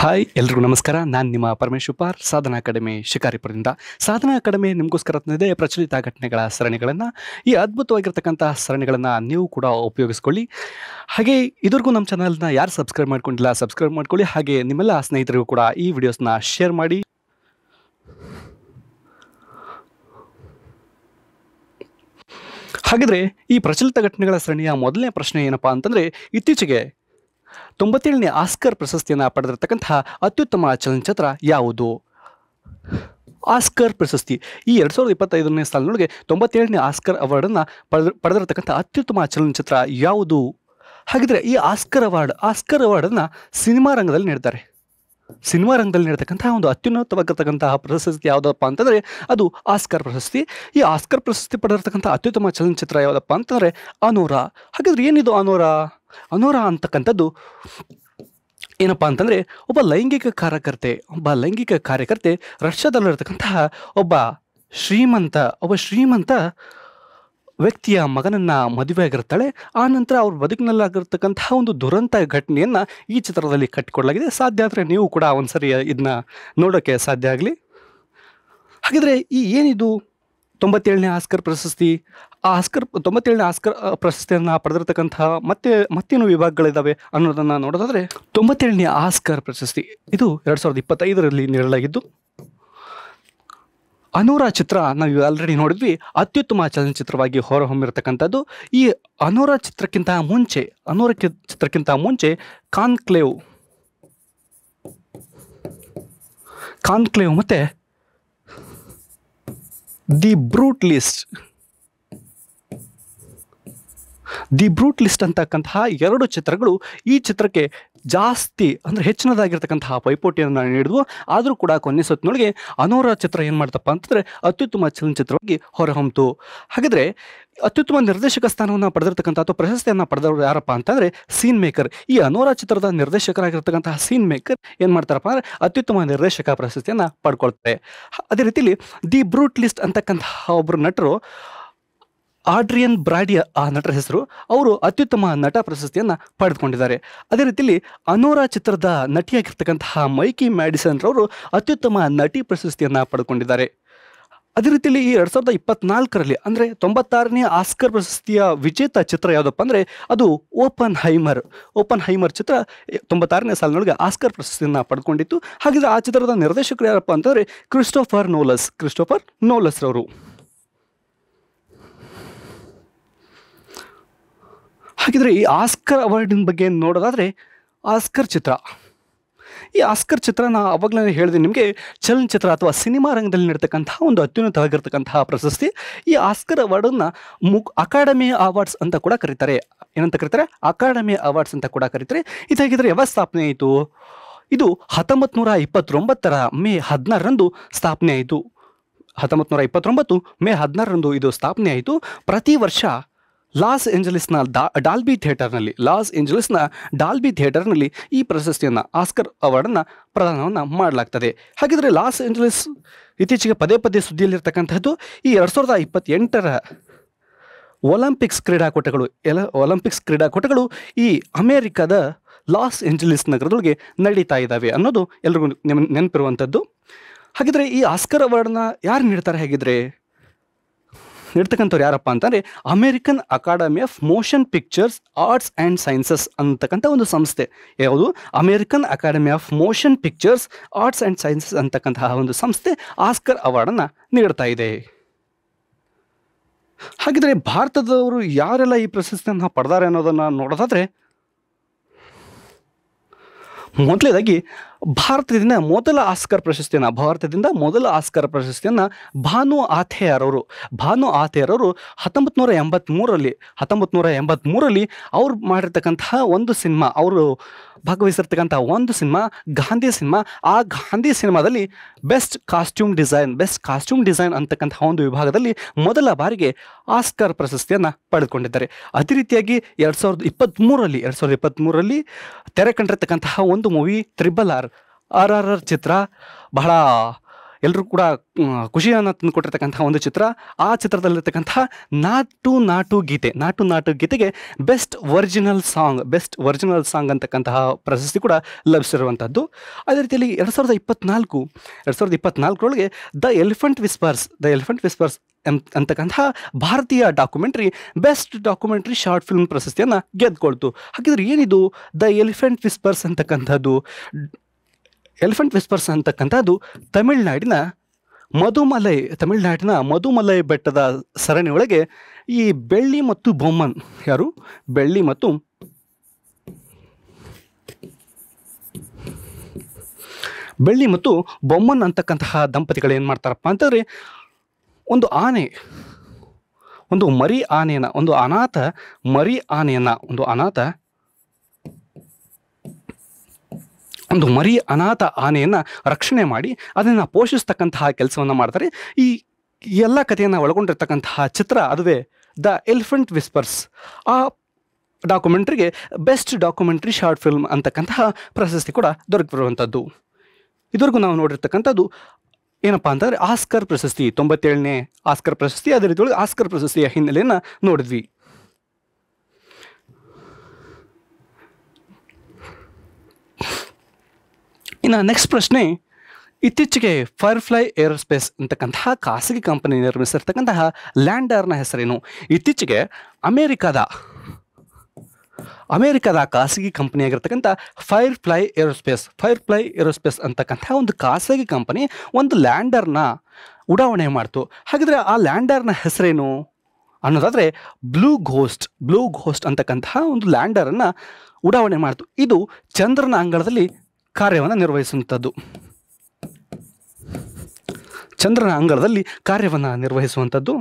Hi ಎಲ್ರಿಗೂ ನಮಸ್ಕಾರ. ನಾನು ನಿಮ್ಮ ಪರಮೇಶ್ ಉಪಾರ್, ಸಾಧನಾ ಅಕಾಡೆಮಿ ಶಿಕಾರಿಪುರದಿಂದ. ಸಾಧನಾ ಅಕಾಡೆಮಿ ನಿಮಗೋಸ್ಕರ ತಂದಿದೆ ಪ್ರಚಲಿತ ಘಟನೆಗಳ ಸರಣಿಗಳನ್ನು. ಈ ಅದ್ಭುತವಾಗಿರ್ತಕ್ಕಂಥ ಸರಣಿಗಳನ್ನು ನೀವು ಕೂಡ ಉಪಯೋಗಿಸ್ಕೊಳ್ಳಿ. ಹಾಗೆ ಇದುವರೆಗೂ ನಮ್ಮ ಚಾನಲ್ನ ಯಾರು ಸಬ್ಸ್ಕ್ರೈಬ್ ಮಾಡ್ಕೊಂಡಿಲ್ಲ ಸಬ್ಸ್ಕ್ರೈಬ್ ಮಾಡ್ಕೊಳ್ಳಿ. ಹಾಗೆ ನಿಮ್ಮೆಲ್ಲ ಸ್ನೇಹಿತರಿಗೂ ಕೂಡ ಈ ವಿಡಿಯೋಸ್ನ ಶೇರ್ ಮಾಡಿ. ಹಾಗಿದ್ರೆ ಈ ಪ್ರಚಲಿತ ಘಟನೆಗಳ ಸರಣಿಯ ಮೊದಲನೇ ಪ್ರಶ್ನೆ ಏನಪ್ಪಾ ಅಂತಂದರೆ, ಇತ್ತೀಚೆಗೆ 97ನೇ ಆಸ್ಕರ್ ಪ್ರಶಸ್ತಿಯನ್ನು ಪಡೆದಿರತಕ್ಕಂತಹ ಅತ್ಯುತ್ತಮ ಚಲನಚಿತ್ರ ಯಾವುದು? ಆಸ್ಕರ್ ಪ್ರಶಸ್ತಿ ಈ 2025ನೇ ಸಾಲಿನೊಳಗೆ 97ನೇ ಆಸ್ಕರ್ ಅವಾರ್ಡನ್ನು ಪಡೆದಿರತಕ್ಕಂಥ ಅತ್ಯುತ್ತಮ ಚಲನಚಿತ್ರ ಯಾವುದು? ಹಾಗಿದ್ರೆ ಈ ಆಸ್ಕರ್ ಅವಾರ್ಡನ್ನು ಸಿನಿಮಾ ರಂಗದಲ್ಲಿ ನೀಡ್ತಾರೆ. ಸಿನಿಮಾ ರಂಗದಲ್ಲಿ ನೀಡತಕ್ಕಂತಹ ಒಂದು ಅತ್ಯುನ್ನತವಾಗಿರ್ತಕ್ಕಂತಹ ಪ್ರಶಸ್ತಿ ಯಾವುದಪ್ಪ ಅಂತಂದರೆ ಅದು ಆಸ್ಕರ್ ಪ್ರಶಸ್ತಿ. ಈ ಆಸ್ಕರ್ ಪ್ರಶಸ್ತಿ ಪಡೆದಿರತಕ್ಕಂಥ ಅತ್ಯುತ್ತಮ ಚಲನಚಿತ್ರ ಯಾವುದಪ್ಪ ಅಂತಂದರೆ ಅನೋರಾ. ಹಾಗಾದ್ರೆ ಏನಿದು ಅನೋರಾ ಅಂತಕ್ಕಂಥದ್ದು ಏನಪ್ಪ ಅಂತಂದರೆ ಒಬ್ಬ ಲೈಂಗಿಕ ಕಾರ್ಯಕರ್ತೆ ರಷ್ಯಾದಲ್ಲಿರತಕ್ಕಂತಹ ಒಬ್ಬ ಶ್ರೀಮಂತ ವ್ಯಕ್ತಿಯ ಮಗನನ್ನು ಮದುವೆಯಾಗಿರ್ತಾಳೆ. ಆ ನಂತರ ಅವ್ರ ಬದುಕಿನಲ್ಲಾಗಿರ್ತಕ್ಕಂತಹ ಒಂದು ದುರಂತ ಘಟನೆಯನ್ನು ಈ ಚಿತ್ರದಲ್ಲಿ ಕಟ್ಟಿಕೊಡಲಾಗಿದೆ. ಸಾಧ್ಯ ಆದರೆ ನೀವು ಕೂಡ ಒಂದ್ಸರಿ ಇದನ್ನ ನೋಡೋಕ್ಕೆ ಸಾಧ್ಯ ಆಗಲಿ. ಹಾಗಿದ್ರೆ ಏನಿದು 97ನೇ ಆಸ್ಕರ್ ಪ್ರಶಸ್ತಿ? ಆ 97ನೇ ಆಸ್ಕರ್ ಪ್ರಶಸ್ತಿಯನ್ನು ಪಡೆದಿರತಕ್ಕಂತಹ ಮತ್ತೇನು ವಿಭಾಗಗಳಿದ್ದಾವೆ ಅನ್ನೋದನ್ನು ನೋಡೋದಾದರೆ, 97ನೇ ಆಸ್ಕರ್ ಪ್ರಶಸ್ತಿ ಇದು 2025ರಲ್ಲಿ ನೀಡಲಾಗಿದ್ದು, ಅನೋರಾ ಚಿತ್ರ ನಾವು ಆಲ್ರೆಡಿ ನೋಡಿದ್ವಿ, ಅತ್ಯುತ್ತಮ ಚಲನಚಿತ್ರವಾಗಿ ಹೊರಹೊಮ್ಮಿರತಕ್ಕಂಥದ್ದು. ಈ ಅನೋರಾ ಚಿತ್ರಕ್ಕಿಂತ ಮುಂಚೆ ಕಾನ್ಕ್ಲೇವ್ ಮತ್ತು ದಿ ಬ್ರೂಟ್ ಲಿಸ್ಟ್ ಅಂತಕ್ಕಂತಹ ಎರಡು ಚಿತ್ರಗಳು ಈ ಚಿತ್ರಕ್ಕೆ ಹೆಚ್ಚಿನದಾಗಿರ್ತಕ್ಕಂತಹ ಪೈಪೋಟಿಯನ್ನು ನೀಡಿದ್ವು. ಆದರೂ ಕೂಡ ಕೊನೆ ಸುತ್ತಿನೊಳಗೆ ಅನೋರಾ ಚಿತ್ರ ಏನು ಮಾಡ್ತಪ್ಪ ಅಂತಂದರೆ ಅತ್ಯುತ್ತಮ ಚಲನಚಿತ್ರವಾಗಿ ಹೊರಹೊಮ್ಮಿತು. ಹಾಗಿದ್ರೆ ಅತ್ಯುತ್ತಮ ನಿರ್ದೇಶಕ ಸ್ಥಾನವನ್ನು ಪಡೆದಿರ್ತಕ್ಕಂಥ ಅಥವಾ ಪ್ರಶಸ್ತಿಯನ್ನು ಪಡೆದವರು ಯಾರಪ್ಪ ಅಂತಂದರೆ ಸೀನ್ ಮೇಕರ್. ಈ ಅನೋರಾ ಚಿತ್ರದ ನಿರ್ದೇಶಕರಾಗಿರ್ತಕ್ಕಂತಹ ಸೀನ್ ಮೇಕರ್ ಏನು ಮಾಡ್ತಾರಪ್ಪ ಅಂದರೆ ಅತ್ಯುತ್ತಮ ನಿರ್ದೇಶಕ ಪ್ರಶಸ್ತಿಯನ್ನು ಪಡ್ಕೊಳ್ತಾರೆ. ಅದೇ ರೀತಿಯಲ್ಲಿ ದಿ ಬ್ರೂಟ್ ಲಿಸ್ಟ್ ಅಂತಕ್ಕಂತಹ ಒಬ್ಬರು ನಟರು, ಆಡ್ರಿಯನ್ ಬ್ರಾಡಿ ಆ ನಟರ ಹೆಸರು, ಅವರು ಅತ್ಯುತ್ತಮ ನಟ ಪ್ರಶಸ್ತಿಯನ್ನು ಪಡೆದುಕೊಂಡಿದ್ದಾರೆ. ಅದೇ ರೀತಿಯಲ್ಲಿ ಅನೋರಾ ಚಿತ್ರದ ನಟಿಯಾಗಿರ್ತಕ್ಕಂತಹ ಮೈಕಿ ಮ್ಯಾಡಿಸನ್ ರವರು ಅತ್ಯುತ್ತಮ ನಟಿ ಪ್ರಶಸ್ತಿಯನ್ನು ಪಡೆದುಕೊಂಡಿದ್ದಾರೆ. ಅದೇ ರೀತಿಯಲ್ಲಿ ಈ 2024ರಲ್ಲಿ ಅಂದರೆ 96ನೇ ಆಸ್ಕರ್ ಪ್ರಶಸ್ತಿಯ ವಿಜೇತ ಚಿತ್ರ ಯಾವುದಪ್ಪ ಅಂದರೆ ಅದು ಓಪನ್ ಹೈಮರ್ ಚಿತ್ರ 96ನೇ ಸಾಲಿನೊಳಗೆ ಆಸ್ಕರ್ ಪ್ರಶಸ್ತಿಯನ್ನು ಪಡ್ಕೊಂಡಿತ್ತು. ಹಾಗಿದ್ರೆ ಆ ಚಿತ್ರದ ನಿರ್ದೇಶಕರು ಯಾರಪ್ಪ ಅಂತಂದರೆ ಕ್ರಿಸ್ಟೋಫರ್ ನೋಲಸ್ ರವರು. ಹಾಗಿದ್ರೆ ಈ ಆಸ್ಕರ್ ಅವಾರ್ಡಿನ ಬಗ್ಗೆ ನೋಡೋದಾದರೆ, ಈ ಆಸ್ಕರ್ ಚಿತ್ರ ನಾ ಅವಾಗಲೇ ಹೇಳಿದೆ ನಿಮಗೆ, ಚಲನಚಿತ್ರ ಅಥವಾ ಸಿನಿಮಾ ರಂಗದಲ್ಲಿ ನೀಡತಕ್ಕಂತಹ ಒಂದು ಅತ್ಯುನ್ನತವಾಗಿರ್ತಕ್ಕಂತಹ ಪ್ರಶಸ್ತಿ. ಈ ಆಸ್ಕರ್ ಅವಾರ್ಡನ್ನು ಅಕಾಡೆಮಿ ಅವಾರ್ಡ್ಸ್ ಅಂತ ಕೂಡ ಕರೀತಾರೆ. ಅಕಾಡೆಮಿ ಅವಾರ್ಡ್ಸ್ ಅಂತ ಕೂಡ ಕರೀತಾರೆ. ಇದಾಗಿದ್ರೆ ಯಾವಾಗ ಸ್ಥಾಪನೆ ಆಯಿತು? ಇದು 1929 ಮೇ 16ರಂದು ಸ್ಥಾಪನೆ ಆಯಿತು. 1929 ಮೇ 16ರಂದು ಇದು ಸ್ಥಾಪನೆ ಆಯಿತು. ಪ್ರತಿ ವರ್ಷ ಲಾಸ್ ಏಂಜಲೀಸ್ನ ಡಾಲ್ಬಿ ಥಿಯೇಟರ್ನಲ್ಲಿ ಈ ಪ್ರಶಸ್ತಿಯನ್ನು, ಆಸ್ಕರ್ ಅವಾರ್ಡನ್ನು ಪ್ರದಾನವನ್ನು ಮಾಡಲಾಗ್ತದೆ. ಹಾಗಿದ್ರೆ ಲಾಸ್ ಏಂಜಲೀಸ್ ಇತ್ತೀಚೆಗೆ ಪದೇ ಸುದ್ದಿಯಲ್ಲಿರ್ತಕ್ಕಂಥದ್ದು ಈ 2028ರ ಒಲಿಂಪಿಕ್ಸ್ ಕ್ರೀಡಾಕೂಟಗಳು ಈ ಅಮೇರಿಕಾದ ಲಾಸ್ ಏಂಜಲೀಸ್ ನಗರದೊಳಗೆ ನಡೀತಾ ಇದ್ದಾವೆ ಅನ್ನೋದು ಎಲ್ರಿಗೂ ನೆನಪಿರುವಂಥದ್ದು. ಹಾಗಿದ್ರೆ ಈ ಆಸ್ಕರ್ ಅವಾರ್ಡನ್ನ ಯಾರು ನೀಡ್ತಾರೆ? ಹೇಗಿದ್ರೆ ನೀಡ್ತಕ್ಕಂಥವ್ರು ಯಾರಪ್ಪ ಅಂತಂದರೆ American academy of motion pictures arts and sciences ಅಂತಕ್ಕಂಥ ಒಂದು ಸಂಸ್ಥೆ. ಯಾವುದು? American academy of motion pictures arts and sciences ಅಂತಕ್ಕಂತಹ ಒಂದು ಸಂಸ್ಥೆ ಆಸ್ಕರ್ ಅವಾರ್ಡನ್ನು ನೀಡ್ತಾ ಇದೆ. ಹಾಗಿದ್ರೆ ಭಾರತದವರು ಯಾರೆಲ್ಲ ಈ ಪ್ರಶಸ್ತಿಯನ್ನು ಪಡೆದಾರೆ ಅನ್ನೋದನ್ನು ನೋಡೋದಾದರೆ, ಮೊದಲನೇದಾಗಿ ಭಾರತದಿಂದ ಮೊದಲ ಆಸ್ಕರ್ ಪ್ರಶಸ್ತಿಯನ್ನು ಭಾನು ಆಥೇಯರ್ ಅವರು 1983ರಲ್ಲಿ ಅವ್ರು ಮಾಡಿರ್ತಕ್ಕಂತಹ ಒಂದು ಸಿನಿಮಾ, ಅವರು ಭಾಗವಹಿಸಿರ್ತಕ್ಕಂಥ ಒಂದು ಸಿನಿಮಾ ಗಾಂಧಿ ಸಿನಿಮಾ. ಆ ಗಾಂಧಿ ಸಿನಿಮಾದಲ್ಲಿ ಬೆಸ್ಟ್ ಕಾಸ್ಟ್ಯೂಮ್ ಡಿಸೈನ್ ಅಂತಕ್ಕಂತಹ ಒಂದು ವಿಭಾಗದಲ್ಲಿ ಮೊದಲ ಬಾರಿಗೆ ಆಸ್ಕರ್ ಪ್ರಶಸ್ತಿಯನ್ನು ಪಡೆದುಕೊಂಡಿದ್ದಾರೆ. ಅದೇ ರೀತಿಯಾಗಿ 2023ರಲ್ಲಿ ತೆರೆ ಕಂಡಿರ್ತಕ್ಕಂತಹ ಒಂದು ಮೂವಿ RRR ಚಿತ್ರ ಬಹಳ ಎಲ್ಲರೂ ಕೂಡ ಖುಷಿಯನ್ನು ತಂದುಕೊಟ್ಟಿರ್ತಕ್ಕಂತಹ ಒಂದು ಚಿತ್ರ. ಆ ಚಿತ್ರದಲ್ಲಿರ್ತಕ್ಕಂತಹ ನಾಟು ನಾಟು ಗೀತೆ, ನಾಟು ನಾಟು ಗೀತೆಗೆ ಬೆಸ್ಟ್ ಒರಿಜಿನಲ್ ಸಾಂಗ್ ಅಂತಕ್ಕಂತಹ ಪ್ರಶಸ್ತಿ ಕೂಡ ಲಭಿಸಿರುವಂಥದ್ದು. ಅದೇ ರೀತಿಯಲ್ಲಿ 2024ರೊಳಗೆ ದ ಎಲಿಫೆಂಟ್ ವಿಸ್ಪರ್ಸ್ ಅಂತಕ್ಕಂತಹ ಭಾರತೀಯ documentary best documentary short film ಪ್ರಶಸ್ತಿಯನ್ನು ಗೆದ್ಕೊಳ್ತು. ಹಾಗಿದ್ರೆ ಏನಿದು ದ ಎಲಿಫೆಂಟ್ ವಿಸ್ಪರ್ಸ್ ಅಂತಕ್ಕಂಥದ್ದು? ಎಲಿಫೆಂಟ್ ವಿಸ್ಪರ್ಸ್ ಅಂತಕ್ಕಂಥದ್ದು ತಮಿಳುನಾಡಿನ ಮಧುಮಲೈ ಬೆಟ್ಟದ ಸರಣಿಯೊಳಗೆ ಈ ಬೆಳ್ಳಿ ಮತ್ತು ಬೊಮ್ಮನ್ ಅಂತಕ್ಕಂತಹ ದಂಪತಿಗಳು ಏನು ಮಾಡ್ತಾರಪ್ಪ ಅಂತಂದರೆ ಒಂದು ಅನಾಥ ಮರಿ ಆನೆಯನ್ನು ರಕ್ಷಣೆ ಮಾಡಿ ಅದನ್ನು ಪೋಷಿಸ್ತಕ್ಕಂತಹ ಕೆಲಸವನ್ನು ಮಾಡ್ತಾರೆ. ಈ ಎಲ್ಲ ಕಥೆಯನ್ನು ಒಳಗೊಂಡಿರ್ತಕ್ಕಂತಹ ಚಿತ್ರ ಅದುವೇ ದ ಎಲಿಫೆಂಟ್ ವಿಸ್ಪರ್ಸ್. ಆ ಡಾಕ್ಯುಮೆಂಟ್ರಿಗೆ ಬೆಸ್ಟ್ ಡಾಕ್ಯುಮೆಂಟ್ರಿ ಶಾರ್ಟ್ ಫಿಲ್ಮ್ ಅಂತಕ್ಕಂತಹ ಪ್ರಶಸ್ತಿ ಕೂಡ ದೊರಕಿರುವಂಥದ್ದು. ಇದುವರೆಗೂ ನಾವು ನೋಡಿರ್ತಕ್ಕಂಥದ್ದು ಏನಪ್ಪ ಅಂತಂದರೆ ಆಸ್ಕರ್ ಪ್ರಶಸ್ತಿ, 97ನೇ ಆಸ್ಕರ್ ಪ್ರಶಸ್ತಿ. ಅದೇ ರೀತಿಯೊಳಗೆ ಆಸ್ಕರ್ ಪ್ರಶಸ್ತಿಯ ಹಿನ್ನೆಲೆಯನ್ನು ನೋಡಿದ್ವಿ. ಇನ್ನು ನೆಕ್ಸ್ಟ್ ಪ್ರಶ್ನೆ, ಇತ್ತೀಚೆಗೆ ಫೈರ್ಫ್ಲೈ ಏರೋಸ್ಪೇಸ್ ಅಂತಕ್ಕಂತಹ ಖಾಸಗಿ ಕಂಪನಿ ನಿರ್ಮಿಸಿರ್ತಕ್ಕಂತಹ ಲ್ಯಾಂಡರ್ನ ಹೆಸರೇನು? ಇತ್ತೀಚೆಗೆ ಅಮೇರಿಕಾದ ಖಾಸಗಿ ಕಂಪನಿಯಾಗಿರ್ತಕ್ಕಂಥ ಫೈರ್ಫ್ಲೈ ಏರೋಸ್ಪೇಸ್ ಅಂತಕ್ಕಂಥ ಒಂದು ಖಾಸಗಿ ಕಂಪನಿ ಒಂದು ಲ್ಯಾಂಡರ್ನ ಉಡಾವಣೆ ಮಾಡ್ತು. ಹಾಗಿದ್ರೆ ಆ ಲ್ಯಾಂಡರ್ನ ಹೆಸರೇನು ಅನ್ನೋದಾದರೆ ಬ್ಲೂ ಘೋಸ್ಟ್ ಅಂತಕ್ಕಂತಹ ಒಂದು ಲ್ಯಾಂಡರನ್ನು ಉಡಾವಣೆ ಮಾಡ್ತು. ಇದು ಚಂದ್ರನ ಅಂಗಳದಲ್ಲಿ ಕಾರ್ಯವನ್ನು ನಿರ್ವಹಿಸುವಂಥದ್ದು.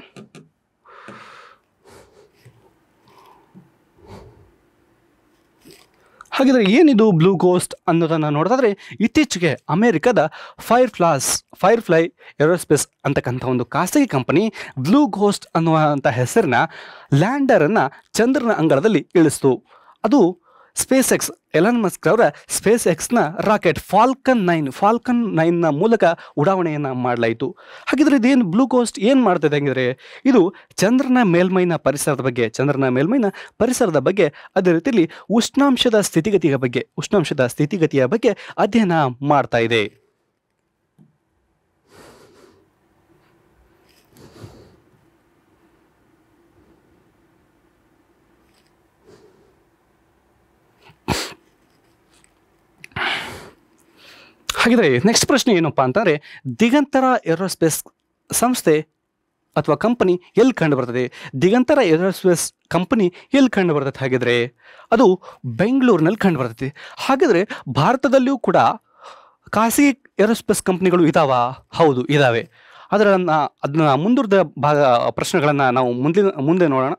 ಹಾಗಿದ್ರೆ ಏನಿದು ಬ್ಲೂ ಘೋಸ್ಟ್ ಅನ್ನೋದನ್ನು ನೋಡೋದಾದರೆ, ಇತ್ತೀಚೆಗೆ ಅಮೆರಿಕದ ಫೈರ್ಫ್ಲೈ ಏರೋಸ್ಪೇಸ್ ಅಂತಕ್ಕಂಥ ಒಂದು ಖಾಸಗಿ ಕಂಪನಿ ಬ್ಲೂ ಘೋಸ್ಟ್ ಅನ್ನುವಂಥ ಹೆಸರಿನ ಲ್ಯಾಂಡರನ್ನು ಚಂದ್ರನ ಅಂಗಳದಲ್ಲಿ ಇಳಿಸ್ತು. ಅದು ಎಲಾನ್ ಮಸ್ಕ್ ಅವರ ಸ್ಪೇಸ್ ಎಕ್ಸ್ನ ರಾಕೆಟ್ ಫಾಲ್ಕನ್ 9ನ ಮೂಲಕ ಉಡಾವಣೆಯನ್ನು ಮಾಡಲಾಯಿತು. ಹಾಗಿದ್ರೆ ಇದೇನು ಬ್ಲೂ ಘೋಸ್ಟ್ ಏನು ಮಾಡ್ತದೆ ಹಂಗಿದ್ರೆ, ಇದು ಚಂದ್ರನ ಮೇಲ್ಮೈನ ಪರಿಸರದ ಬಗ್ಗೆ, ಅದೇ ರೀತಿಯಲ್ಲಿ ಉಷ್ಣಾಂಶದ ಸ್ಥಿತಿಗತಿಯ ಬಗ್ಗೆ ಅಧ್ಯಯನ ಮಾಡ್ತಾ ಇದೆ. ಹಾಗಿದ್ರೆ ನೆಕ್ಸ್ಟ್ ಪ್ರಶ್ನೆ ಏನಪ್ಪಾ ಅಂತಂದರೆ, ದಿಗಂತರ ಏರೋಸ್ಪೇಸ್ ಸಂಸ್ಥೆ ಅಥವಾ ಕಂಪನಿ ಎಲ್ಲಿ ಕಂಡು ಬರ್ತದೆ? ದಿಗಂತರ ಏರೋಸ್ಪೇಸ್ ಕಂಪನಿ ಎಲ್ಲಿ ಕಂಡು ಬರ್ತದೆ? ಹಾಗಿದ್ರೆ ಅದು ಬೆಂಗಳೂರಿನಲ್ಲಿ ಕಂಡು ಬರ್ತದೆ. ಹಾಗಿದ್ರೆ ಭಾರತದಲ್ಲಿಯೂ ಕೂಡ ಖಾಸಗಿ ಏರೋಸ್ಪೇಸ್ ಕಂಪನಿಗಳು ಇದಾವಾ? ಹೌದು, ಇದ್ದಾವೆ. ಅದನ್ನ ಮುಂದುವರೆದ ಪ್ರಶ್ನೆಗಳನ್ನು ನಾವು ಮುಂದೆ ನೋಡೋಣ.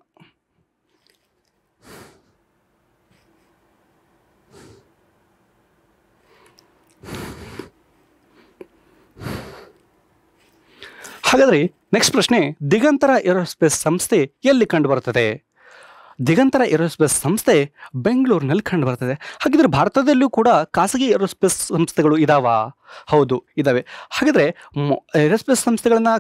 ಹಾಗಾದರೆ ನೆಕ್ಸ್ಟ್ ಪ್ರಶ್ನೆ, ದಿಗಂತರ ಏರೋಸ್ಪೇಸ್ ಸಂಸ್ಥೆ ಎಲ್ಲಿ ಕಂಡು ಬರ್ತದೆ? ದಿಗಂತರ ಏರೋಸ್ಪೇಸ್ ಸಂಸ್ಥೆ ಬೆಂಗಳೂರಿನಲ್ಲಿ ಕಂಡು ಬರ್ತದೆ. ಹಾಗಿದ್ರೆ ಭಾರತದಲ್ಲೂ ಕೂಡ ಖಾಸಗಿ ಏರೋಸ್ಪೇಸ್ ಸಂಸ್ಥೆಗಳು ಇದಾವಾ? ಹೌದು, ಇದ್ದಾವೆ. ಹಾಗಿದ್ರೆ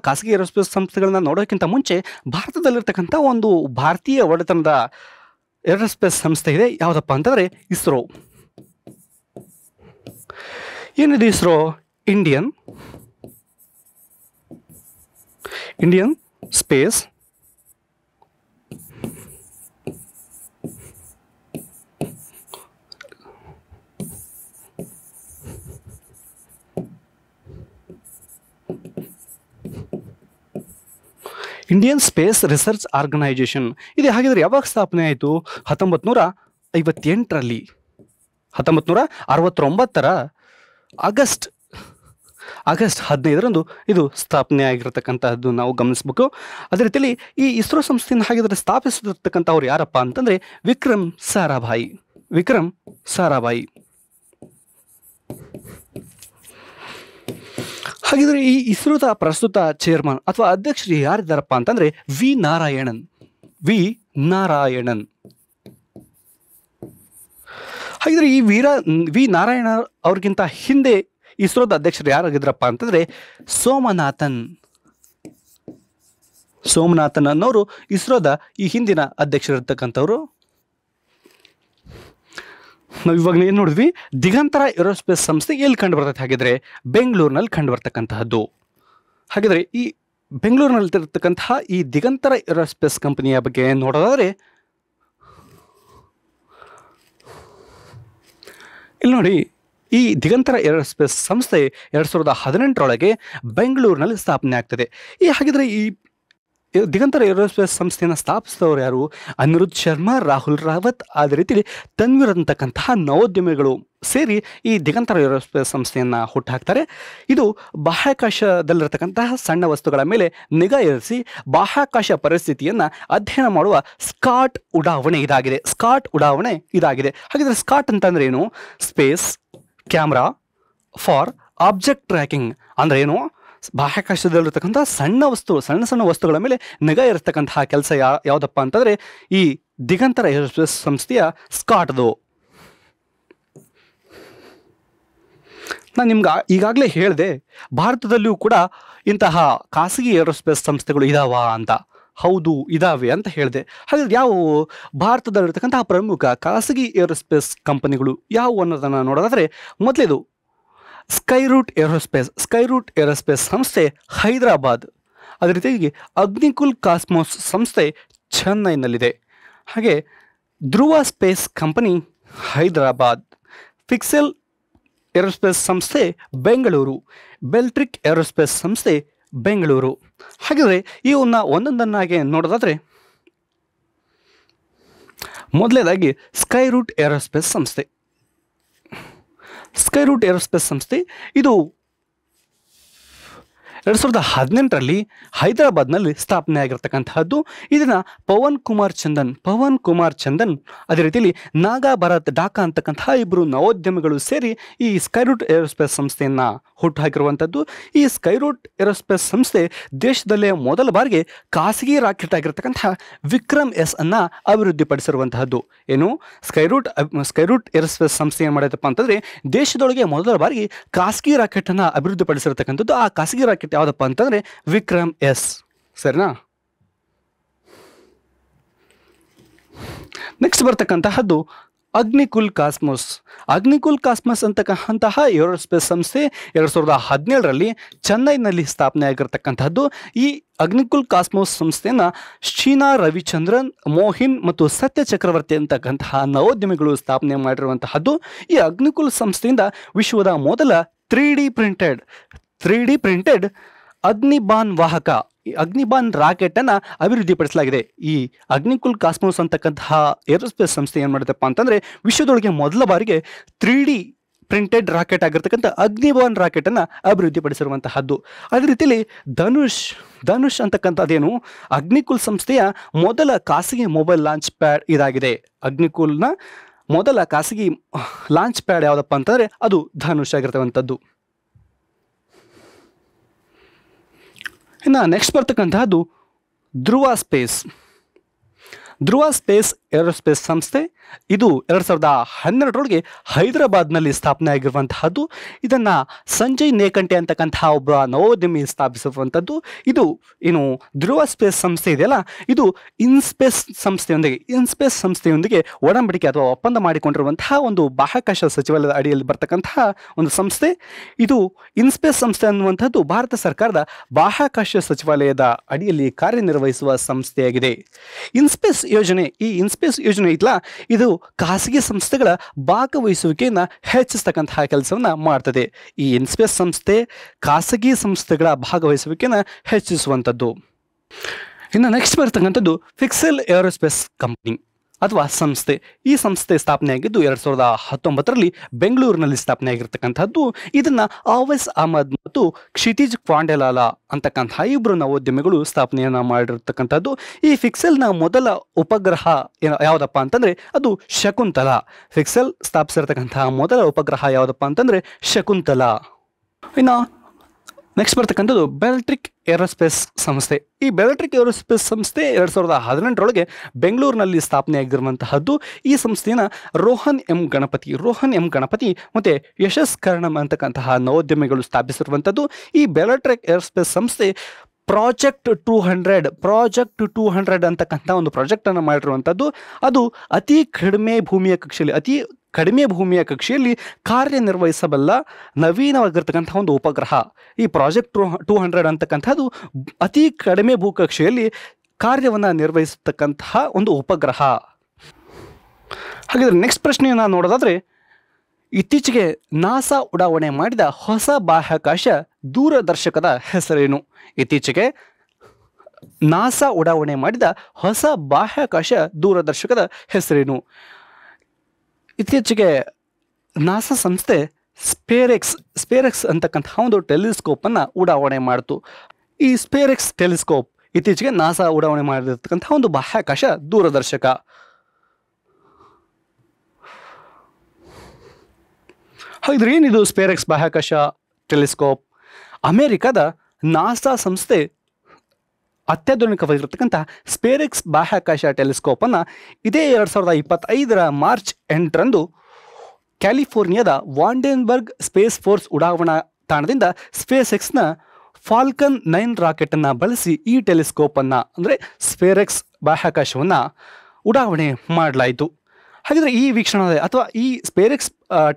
ಖಾಸಗಿ ಏರೋಸ್ಪೇಸ್ ಸಂಸ್ಥೆಗಳನ್ನ ನೋಡೋಕ್ಕಿಂತ ಮುಂಚೆ ಭಾರತದಲ್ಲಿರ್ತಕ್ಕಂಥ ಒಂದು ಭಾರತೀಯ ಒಡೆತನದ ಏರೋಸ್ಪೇಸ್ ಸಂಸ್ಥೆ ಇದೆ. ಯಾವುದಪ್ಪ ಅಂತಂದರೆ ಇಸ್ರೋ. ಏನಿದೆ ISRO? Indian space research organisation ಇದೆ. ಹಾಗಿದ್ರೆ ಯಾವಾಗ ಸ್ಥಾಪನೆ ಆಯಿತು? 1958ರಲ್ಲಿ. 1969ರ ಆಗಸ್ಟ್ 15ರಂದು ಇದು ಸ್ಥಾಪನೆ ಆಗಿರತಕ್ಕಂತಹದ್ದು ನಾವು ಗಮನಿಸಬೇಕು. ಅದೇ ರೀತಿಯಲ್ಲಿ ಈ ಇಸ್ರೋ ಸಂಸ್ಥೆಯನ್ನು ಹಾಗಿದ್ರೆ ಸ್ಥಾಪಿಸಿರ್ತಕ್ಕಂಥವ್ರು ಯಾರಪ್ಪ ಅಂತಂದರೆ ವಿಕ್ರಮ್ ಸಾರಾಭಾಯಿ. ಹಾಗಿದ್ರೆ ಈ ಇಸ್ರೋದ ಪ್ರಸ್ತುತ ಚೇರ್ಮನ್ ಅಥವಾ ಅಧ್ಯಕ್ಷರು ಯಾರಿದ್ದಾರಪ್ಪ ಅಂತಂದರೆ ವಿ ನಾರಾಯಣನ್. ಹಾಗಿದ್ರೆ ಈ ವಿ ನಾರಾಯಣ ಅವ್ರಿಗಿಂತ ಹಿಂದೆ ಇಸ್ರೋದ ಅಧ್ಯಕ್ಷರು ಯಾರಾಗಿದ್ರಪ್ಪ ಅಂತಂದರೆ ಸೋಮನಾಥನ್ ಅನ್ನೋರು ಇಸ್ರೋದ ಈ ಹಿಂದಿನ ಅಧ್ಯಕ್ಷರಿರ್ತಕ್ಕಂಥವ್ರು. ನಾವು ಇವಾಗ ಏನು ನೋಡಿದ್ವಿ, ದಿಗಂತರ ಏರೋಸ್ಪೇಸ್ ಸಂಸ್ಥೆ ಎಲ್ಲಿ ಕಂಡು ಬರ್ತೈತೆ ಹಾಗಿದ್ರೆ ಬೆಂಗಳೂರಿನಲ್ಲಿ ಕಂಡು ಬರ್ತಕ್ಕಂತಹದ್ದು. ಹಾಗಿದ್ರೆ ಈ ಬೆಂಗಳೂರಿನಲ್ಲಿರ್ತಕ್ಕಂತಹ ಈ ದಿಗಂತರ ಏರೋಸ್ಪೇಸ್ ಕಂಪನಿಯ ಬಗ್ಗೆ ನೋಡೋದಾದರೆ ಇಲ್ಲಿ ನೋಡಿ, ಈ ದಿಗಂತರ ಏರೋಸ್ಪೇಸ್ ಸಂಸ್ಥೆ 2018 ಬೆಂಗಳೂರಿನಲ್ಲಿ ಸ್ಥಾಪನೆ ಆಗ್ತದೆ. ಹಾಗಿದ್ರೆ ಈ ದಿಗಂತರ ಏರೋಸ್ಪೇಸ್ ಸಂಸ್ಥೆಯನ್ನು ಸ್ಥಾಪಿಸಿದವರು ಯಾರು? ಅನಿರುದ್ಧ್ ಶರ್ಮಾ, ರಾಹುಲ್ ರಾವತ್, ಅದೇ ರೀತಿ ತನ್ವೀರ್ ಅಂತಕ್ಕಂತಹ ನವೋದ್ಯಮಿಗಳು ಸೇರಿ ಈ ದಿಗಂತರ ಏರೋಸ್ಪೇಸ್ ಸಂಸ್ಥೆಯನ್ನು ಹುಟ್ಟುಹಾಕ್ತಾರೆ. ಇದು ಬಾಹ್ಯಾಕಾಶದಲ್ಲಿರತಕ್ಕಂತಹ ಸಣ್ಣ ವಸ್ತುಗಳ ಮೇಲೆ ನಿಗಾ ಇರಿಸಿ ಬಾಹ್ಯಾಕಾಶ ಪರಿಸ್ಥಿತಿಯನ್ನು ಅಧ್ಯಯನ ಮಾಡುವ ಸ್ಕಾಟ್ ಉಡಾವಣೆ ಇದಾಗಿದೆ. ಹಾಗಿದ್ರೆ ಸ್ಕಾಟ್ ಅಂತಂದ್ರೆ ಏನು? Space camera for object tracking ಅಂದ್ರೆ ಏನು? ಬಾಹ್ಯಾಕಾಶದಲ್ಲಿರ್ತಕ್ಕಂಥ ಸಣ್ಣ ವಸ್ತುಗಳ ಮೇಲೆ ನಿಗಾ ಇರತಕ್ಕಂತಹ ಕೆಲಸ ಯಾವುದಪ್ಪ ಅಂತಂದರೆ ಈ ದಿಗಂತರ ಏರೋಸ್ಪೇಸ್ ಸಂಸ್ಥೆಯ ಸ್ಕಾಟ್ದು. ನಾನು ನಿಮ್ಗೆ ಈಗಾಗಲೇ ಹೇಳಿದೆ, ಭಾರತದಲ್ಲಿಯೂ ಕೂಡ ಇಂತಹ ಖಾಸಗಿ ಏರೋಸ್ಪೇಸ್ ಸಂಸ್ಥೆಗಳು ಇದಾವ ಅಂತ. ಹೌದು, ಇದಾವೆ ಅಂತ ಹೇಳಿದೆ. ಹಾಗಾದ್ರೆ ಯಾವುವು ಭಾರತದಲ್ಲಿರ್ತಕ್ಕಂತಹ ಪ್ರಮುಖ ಖಾಸಗಿ ಏರೋಸ್ಪೇಸ್ ಕಂಪನಿಗಳು ಯಾವುವು ಅನ್ನೋದನ್ನು ನೋಡೋದಾದರೆ, ಮೊದಲೇದು ಸ್ಕೈರೂಟ್ ಏರೋಸ್ಪೇಸ್ ಸಂಸ್ಥೆ ಹೈದರಾಬಾದ್. ಅದೇ ರೀತಿಯಾಗಿ ಅಗ್ನಿಕುಲ್ ಕಾಸ್ಮೋಸ್ ಸಂಸ್ಥೆ ಚೆನ್ನೈನಲ್ಲಿದೆ. ಹಾಗೆ Dhruva space company Hyderabad, Pixxel aerospace ಸಂಸ್ಥೆ ಬೆಂಗಳೂರು, ಬೆಲ್ಟ್ರಿಕ್ ಏರೋಸ್ಪೇಸ್ ಸಂಸ್ಥೆ ಬೆಂಗಳೂರು. ಹಾಗಿದ್ರೆ ಇವನ್ನ ಒಂದೊಂದನ್ನಾಗಿ ನೋಡೋದಾದರೆ, ಮೊದಲನೇದಾಗಿ ಸ್ಕೈರೂಟ್ ಏರೋಸ್ಪೇಸ್ ಸಂಸ್ಥೆ ಇದು 2018 ಹೈದರಾಬಾದ್ನಲ್ಲಿ ಸ್ಥಾಪನೆ ಆಗಿರ್ತಕ್ಕಂತಹದ್ದು. ಇದನ್ನು ಪವನ್ ಕುಮಾರ್ ಚಂದನ್ ಅದೇ ರೀತಿಯಲ್ಲಿ ನಾಗಾ ಭರತ್ ಡಾಕಾ ಅಂತಕ್ಕಂತಹ ಇಬ್ಬರು ನವೋದ್ಯಮಿಗಳು ಸೇರಿ ಈ ಸ್ಕೈರೂಟ್ ಏರೋಸ್ಪೇಸ್ ಸಂಸ್ಥೆಯನ್ನು ಹುಟ್ಟುಹಾಕಿರುವಂಥದ್ದು. ಈ ಸ್ಕೈರೂಟ್ ಏರೋಸ್ಪೇಸ್ ಸಂಸ್ಥೆ ದೇಶದಲ್ಲೇ ಮೊದಲ ಬಾರಿಗೆ ಖಾಸಗಿ ರಾಕೆಟ್ ಆಗಿರ್ತಕ್ಕಂತಹ ವಿಕ್ರಮ್ ಎಸ್ ಅನ್ನು ಅಭಿವೃದ್ಧಿಪಡಿಸಿರುವಂತಹದ್ದು. ಏನು ಸ್ಕೈರೂಟ್ ಏರೋಸ್ಪೇಸ್ ಸಂಸ್ಥೆ ಏನು ಮಾಡಿದಪ್ಪ ಅಂತಂದರೆ ದೇಶದೊಳಗೆ ಮೊದಲ ಬಾರಿಗೆ ಖಾಸಗಿ ರಾಕೆಟನ್ನು ಅಭಿವೃದ್ಧಿಪಡಿಸಿರ್ತಕ್ಕಂಥದ್ದು. ಆ ಖಾಸಗಿ ರಾಕೆಟ್ ಯಾವುದಪ್ಪ ಅಂತಂದರೆ ವಿಕ್ರಮ್ ಎಸ್. ಸರಿನಾ? ನೆಕ್ಸ್ಟ್ ಬರ್ತಕ್ಕಂತಹದ್ದು ಅಗ್ನಿಕುಲ್ ಕಾಸ್ಮೋಸ್ ಅಂತಕ್ಕಂತಹ ಏರೋಸ್ಪೇಸ್ ಸಂಸ್ಥೆ 2017 ಚೆನ್ನೈನಲ್ಲಿ ಸ್ಥಾಪನೆ ಆಗಿರ್ತಕ್ಕಂಥದ್ದು. ಈ ಅಗ್ನಿಕುಲ್ ಕಾಸ್ಮೋಸ್ ಸಂಸ್ಥೆಯನ್ನು ಶೀನಾ ರವಿಚಂದ್ರನ್, ಮೋಹಿನ್ ಮತ್ತು ಸತ್ಯ ಚಕ್ರವರ್ತಿ ಅಂತಕ್ಕಂತಹ ನವೋದ್ಯಮಿಗಳು ಸ್ಥಾಪನೆ ಮಾಡಿರುವಂತಹದ್ದು. ಈ ಅಗ್ನಿಕುಲ್ ಸಂಸ್ಥೆಯಿಂದ ವಿಶ್ವದ ಮೊದಲ 3D ಪ್ರಿಂಟೆಡ್ ಅಗ್ನಿಬಾನ್ ರಾಕೆಟ್ ಅನ್ನ ಅಭಿವೃದ್ಧಿಪಡಿಸಲಾಗಿದೆ. ಈ ಅಗ್ನಿಕುಲ್ ಕಾಸ್ಮೋಸ್ ಅಂತಕ್ಕಂತಹ ಏರೋಸ್ಪೇಸ್ ಸಂಸ್ಥೆ ಏನು ಮಾಡುತ್ತಪ್ಪ ಅಂತಂದ್ರೆ ವಿಶ್ವದೊಳಗೆ ಮೊದಲ ಬಾರಿಗೆ 3D ಪ್ರಿಂಟೆಡ್ ರಾಕೆಟ್ ಆಗಿರ್ತಕ್ಕಂಥ ಅಗ್ನಿಬಾನ್ ರಾಕೆಟ್ ಅನ್ನ ಅಭಿವೃದ್ಧಿಪಡಿಸಿರುವಂತಹದ್ದು. ಅದೇ ರೀತಿಯಲ್ಲಿ ಧನುಷ್ ಅಂತಕ್ಕಂಥದ್ದೇನು ಅಗ್ನಿಕುಲ್ ಸಂಸ್ಥೆಯ ಮೊದಲ ಖಾಸಗಿ ಮೊಬೈಲ್ ಲಾಂಚ್ ಪ್ಯಾಡ್ ಇದಾಗಿದೆ. ಅಗ್ನಿಕುಲ್ನ ಮೊದಲ ಖಾಸಗಿ ಲಾಂಚ್ ಪ್ಯಾಡ್ ಯಾವುದಪ್ಪ ಅಂತಂದ್ರೆ ಅದು ಧನುಷ್ ಆಗಿರ್ತಕ್ಕಂಥದ್ದು. ಇನ್ನು ನೆಕ್ಸ್ಟ್ ಬರ್ತಕ್ಕಂತಹದ್ದು ಧ್ರುವ ಸ್ಪೇಸ್ ಏರೋಸ್ಪೇಸ್ ಸಂಸ್ಥೆ. ಇದು 2012 ಹೈದರಾಬಾದ್ನಲ್ಲಿ ಸ್ಥಾಪನೆ ಆಗಿರುವಂತಹದ್ದು. ಇದನ್ನು ಸಂಜಯ್ ನೇಕಂಟೆ ಅಂತಕ್ಕಂತಹ ಒಬ್ಬ ನವೋದ್ಯಮಿ ಸ್ಥಾಪಿಸಿರುವಂಥದ್ದು. ಇದು ಏನು ಧ್ರುವ ಸ್ಪೇಸ್ ಸಂಸ್ಥೆ ಇದೆಯಲ್ಲ, ಇದು ಇನ್ಸ್ಪೇಸ್ ಸಂಸ್ಥೆಯೊಂದಿಗೆ ಒಡಂಬಡಿಕೆ ಅಥವಾ ಒಪ್ಪಂದ ಮಾಡಿಕೊಂಡಿರುವಂತಹ ಒಂದು ಬಾಹ್ಯಾಕಾಶ ಸಚಿವಾಲಯದ ಅಡಿಯಲ್ಲಿ ಬರ್ತಕ್ಕಂತಹ ಒಂದು ಸಂಸ್ಥೆ. ಇದು ಇನ್ಸ್ಪೇಸ್ ಸಂಸ್ಥೆ ಅನ್ನುವಂಥದ್ದು ಭಾರತ ಸರ್ಕಾರದ ಬಾಹ್ಯಾಕಾಶ ಸಚಿವಾಲಯದ ಅಡಿಯಲ್ಲಿ ಕಾರ್ಯನಿರ್ವಹಿಸುವ ಸಂಸ್ಥೆಯಾಗಿದೆ. ಇನ್ಸ್ಪೇಸ್ ಯೋಜನೆ ಇಲ್ಲ, ಇದು ಖಾಸಗಿ ಸಂಸ್ಥೆಗಳ ಭಾಗವಹಿಸುವಿಕೆಯನ್ನು ಹೆಚ್ಚಿಸ್ತಕ್ಕಂತಹ ಕೆಲಸವನ್ನು ಮಾಡ್ತದೆ. ಈ ಇನ್ಸ್ಪೇಸ್ ಸಂಸ್ಥೆ ಖಾಸಗಿ ಸಂಸ್ಥೆಗಳ ಭಾಗವಹಿಸುವಿಕೆಯನ್ನು ಹೆಚ್ಚಿಸುವಂಥದ್ದು. ಇನ್ನು ನೆಕ್ಸ್ಟ್ ಬರ್ತಕ್ಕಂಥದ್ದು ಫಿಕ್ಸೆಲ್ ಏರೋಸ್ಪೇಸ್ ಕಂಪನಿ ಅಥವಾ ಸಂಸ್ಥೆ. ಈ ಸಂಸ್ಥೆ ಸ್ಥಾಪನೆಯಾಗಿದ್ದು 2019 ಬೆಂಗಳೂರಿನಲ್ಲಿ ಸ್ಥಾಪನೆ ಆಗಿರ್ತಕ್ಕಂಥದ್ದು. ಇದನ್ನು ಆವೈಸ್ ಅಹಮದ್ ಮತ್ತು ಕ್ಷಿತಿಜ್ ಪಾಂಡೆಲಾಲ ಅಂತಕ್ಕಂತಹ ಇಬ್ಬರು ನವೋದ್ಯಮಿಗಳು ಸ್ಥಾಪನೆಯನ್ನು ಮಾಡಿರ್ತಕ್ಕಂಥದ್ದು. ಈ ಫಿಕ್ಸೆಲ್ನ ಮೊದಲ ಉಪಗ್ರಹ ಯಾವುದಪ್ಪ ಅಂತಂದರೆ ಅದು ಶಕುಂತಲಾ. ಫಿಕ್ಸೆಲ್ ಸ್ಥಾಪಿಸಿರ್ತಕ್ಕಂತಹ ಮೊದಲ ಉಪಗ್ರಹ ಯಾವುದಪ್ಪ ಅಂತಂದರೆ ಶಕುಂತಲಾ. ಇನ್ನು ನೆಕ್ಸ್ಟ್ ಬರ್ತಕ್ಕಂಥದ್ದು ಬೆಲ್ಟ್ರಿಕ್ ಏರೋಸ್ಪೇಸ್ ಸಂಸ್ಥೆ. ಈ ಬೆಲ್ಟ್ರಿಕ್ ಏರೋಸ್ಪೇಸ್ ಸಂಸ್ಥೆ 2018ರೊಳಗೆ ಬೆಂಗಳೂರಿನಲ್ಲಿ ಸ್ಥಾಪನೆಯಾಗಿರುವಂತಹದ್ದು. ಈ ಸಂಸ್ಥೆಯನ್ನು ರೋಹನ್ ಎಂ ಗಣಪತಿ ಮತ್ತು ಯಶಸ್ ಕರ್ಣಂ ಅಂತಕ್ಕಂತಹ ನವೋದ್ಯಮಿಗಳು ಸ್ಥಾಪಿಸಿರುವಂಥದ್ದು. ಈ ಬೆಲ್ಟ್ರಿಕ್ ಏರೋಸ್ಪೇಸ್ ಸಂಸ್ಥೆ ಪ್ರಾಜೆಕ್ಟ್ 200 ಅಂತಕ್ಕಂಥ ಒಂದು ಪ್ರಾಜೆಕ್ಟನ್ನು ಮಾಡಿರುವಂಥದ್ದು. ಅದು ಅತಿ ಕಡಿಮೆ ಭೂಮಿಯ ಕಕ್ಷೆಯಲ್ಲಿ ಕಾರ್ಯನಿರ್ವಹಿಸಬಲ್ಲ ನವೀನವಾಗಿರ್ತಕ್ಕಂಥ ಒಂದು ಉಪಗ್ರಹ. ಈ ಪ್ರಾಜೆಕ್ಟ್ 200 ಅಂತಕ್ಕಂಥದ್ದು ಅತಿ ಕಡಿಮೆ ಭೂಕಕ್ಷೆಯಲ್ಲಿ ಕಾರ್ಯವನ್ನು ನಿರ್ವಹಿಸತಕ್ಕಂತಹ ಒಂದು ಉಪಗ್ರಹ. ಹಾಗಾದರೆ ನೆಕ್ಸ್ಟ್ ಪ್ರಶ್ನೆಯನ್ನು ನೋಡೋದಾದರೆ, ಇತ್ತೀಚೆಗೆ ನಾಸಾ ಉಡಾವಣೆ ಮಾಡಿದ ಹೊಸ ಬಾಹ್ಯಾಕಾಶ ದೂರದರ್ಶಕದ ಹೆಸರೇನು? ಇತ್ತೀಚೆಗೆ ನಾಸಾ ಉಡಾವಣೆ ಮಾಡಿದ ಹೊಸ ಬಾಹ್ಯಾಕಾಶ ದೂರದರ್ಶಕದ ಹೆಸರೇನು? ಇತ್ತೀಚೆಗೆ ನಾಸಾ ಸಂಸ್ಥೆ ಸ್ಪೇರೆಕ್ಸ್ ಅಂತಕ್ಕಂತಹ ಒಂದು ಟೆಲಿಸ್ಕೋಪನ್ನು ಉಡಾವಣೆ ಮಾಡಿತು. ಈ ಸ್ಪೇರೆಕ್ಸ್ ಟೆಲಿಸ್ಕೋಪ್ ಇತ್ತೀಚೆಗೆ ನಾಸಾ ಉಡಾವಣೆ ಮಾಡಿರ್ತಕ್ಕಂತಹ ಒಂದು ಬಾಹ್ಯಾಕಾಶ ದೂರದರ್ಶಕ. ಹಾಗಿದ್ರೆ ಏನಿದು ಸ್ಪೇರೆಕ್ಸ್ ಬಾಹ್ಯಾಕಾಶ ಟೆಲಿಸ್ಕೋಪ್? ಅಮೆರಿಕದ ನಾಸಾ ಸಂಸ್ಥೆ ಅತ್ಯಾಧುನಿಕವಾಗಿರ್ತಕ್ಕಂಥ ಸ್ಪೇರೆಕ್ಸ್ ಬಾಹ್ಯಾಕಾಶ ಟೆಲಿಸ್ಕೋಪನ್ನು ಇದೇ 2025 ಮಾರ್ಚ್ 8ರಂದು ಕ್ಯಾಲಿಫೋರ್ನಿಯಾದ ವಾಂಡೆನ್ಬರ್ಗ್ ಸ್ಪೇಸ್ ಫೋರ್ಸ್ ಉಡಾವಣಾ ತಾಣದಿಂದ ಸ್ಪೇಸ್ಎಕ್ಸ್ನ ಫಾಲ್ಕನ್ 9 ರಾಕೆಟನ್ನು ಬಳಸಿ ಈ ಟೆಲಿಸ್ಕೋಪನ್ನು ಅಂದರೆ ಸ್ಪೇರೆಕ್ಸ್ ಬಾಹ್ಯಾಕಾಶವನ್ನು ಉಡಾವಣೆ ಮಾಡಲಾಯಿತು. ಹಾಗಿದ್ರೆ ಈ ವೀಕ್ಷಣೆ ಅಥವಾ ಈ ಸ್ಪೇರೆಕ್ಸ್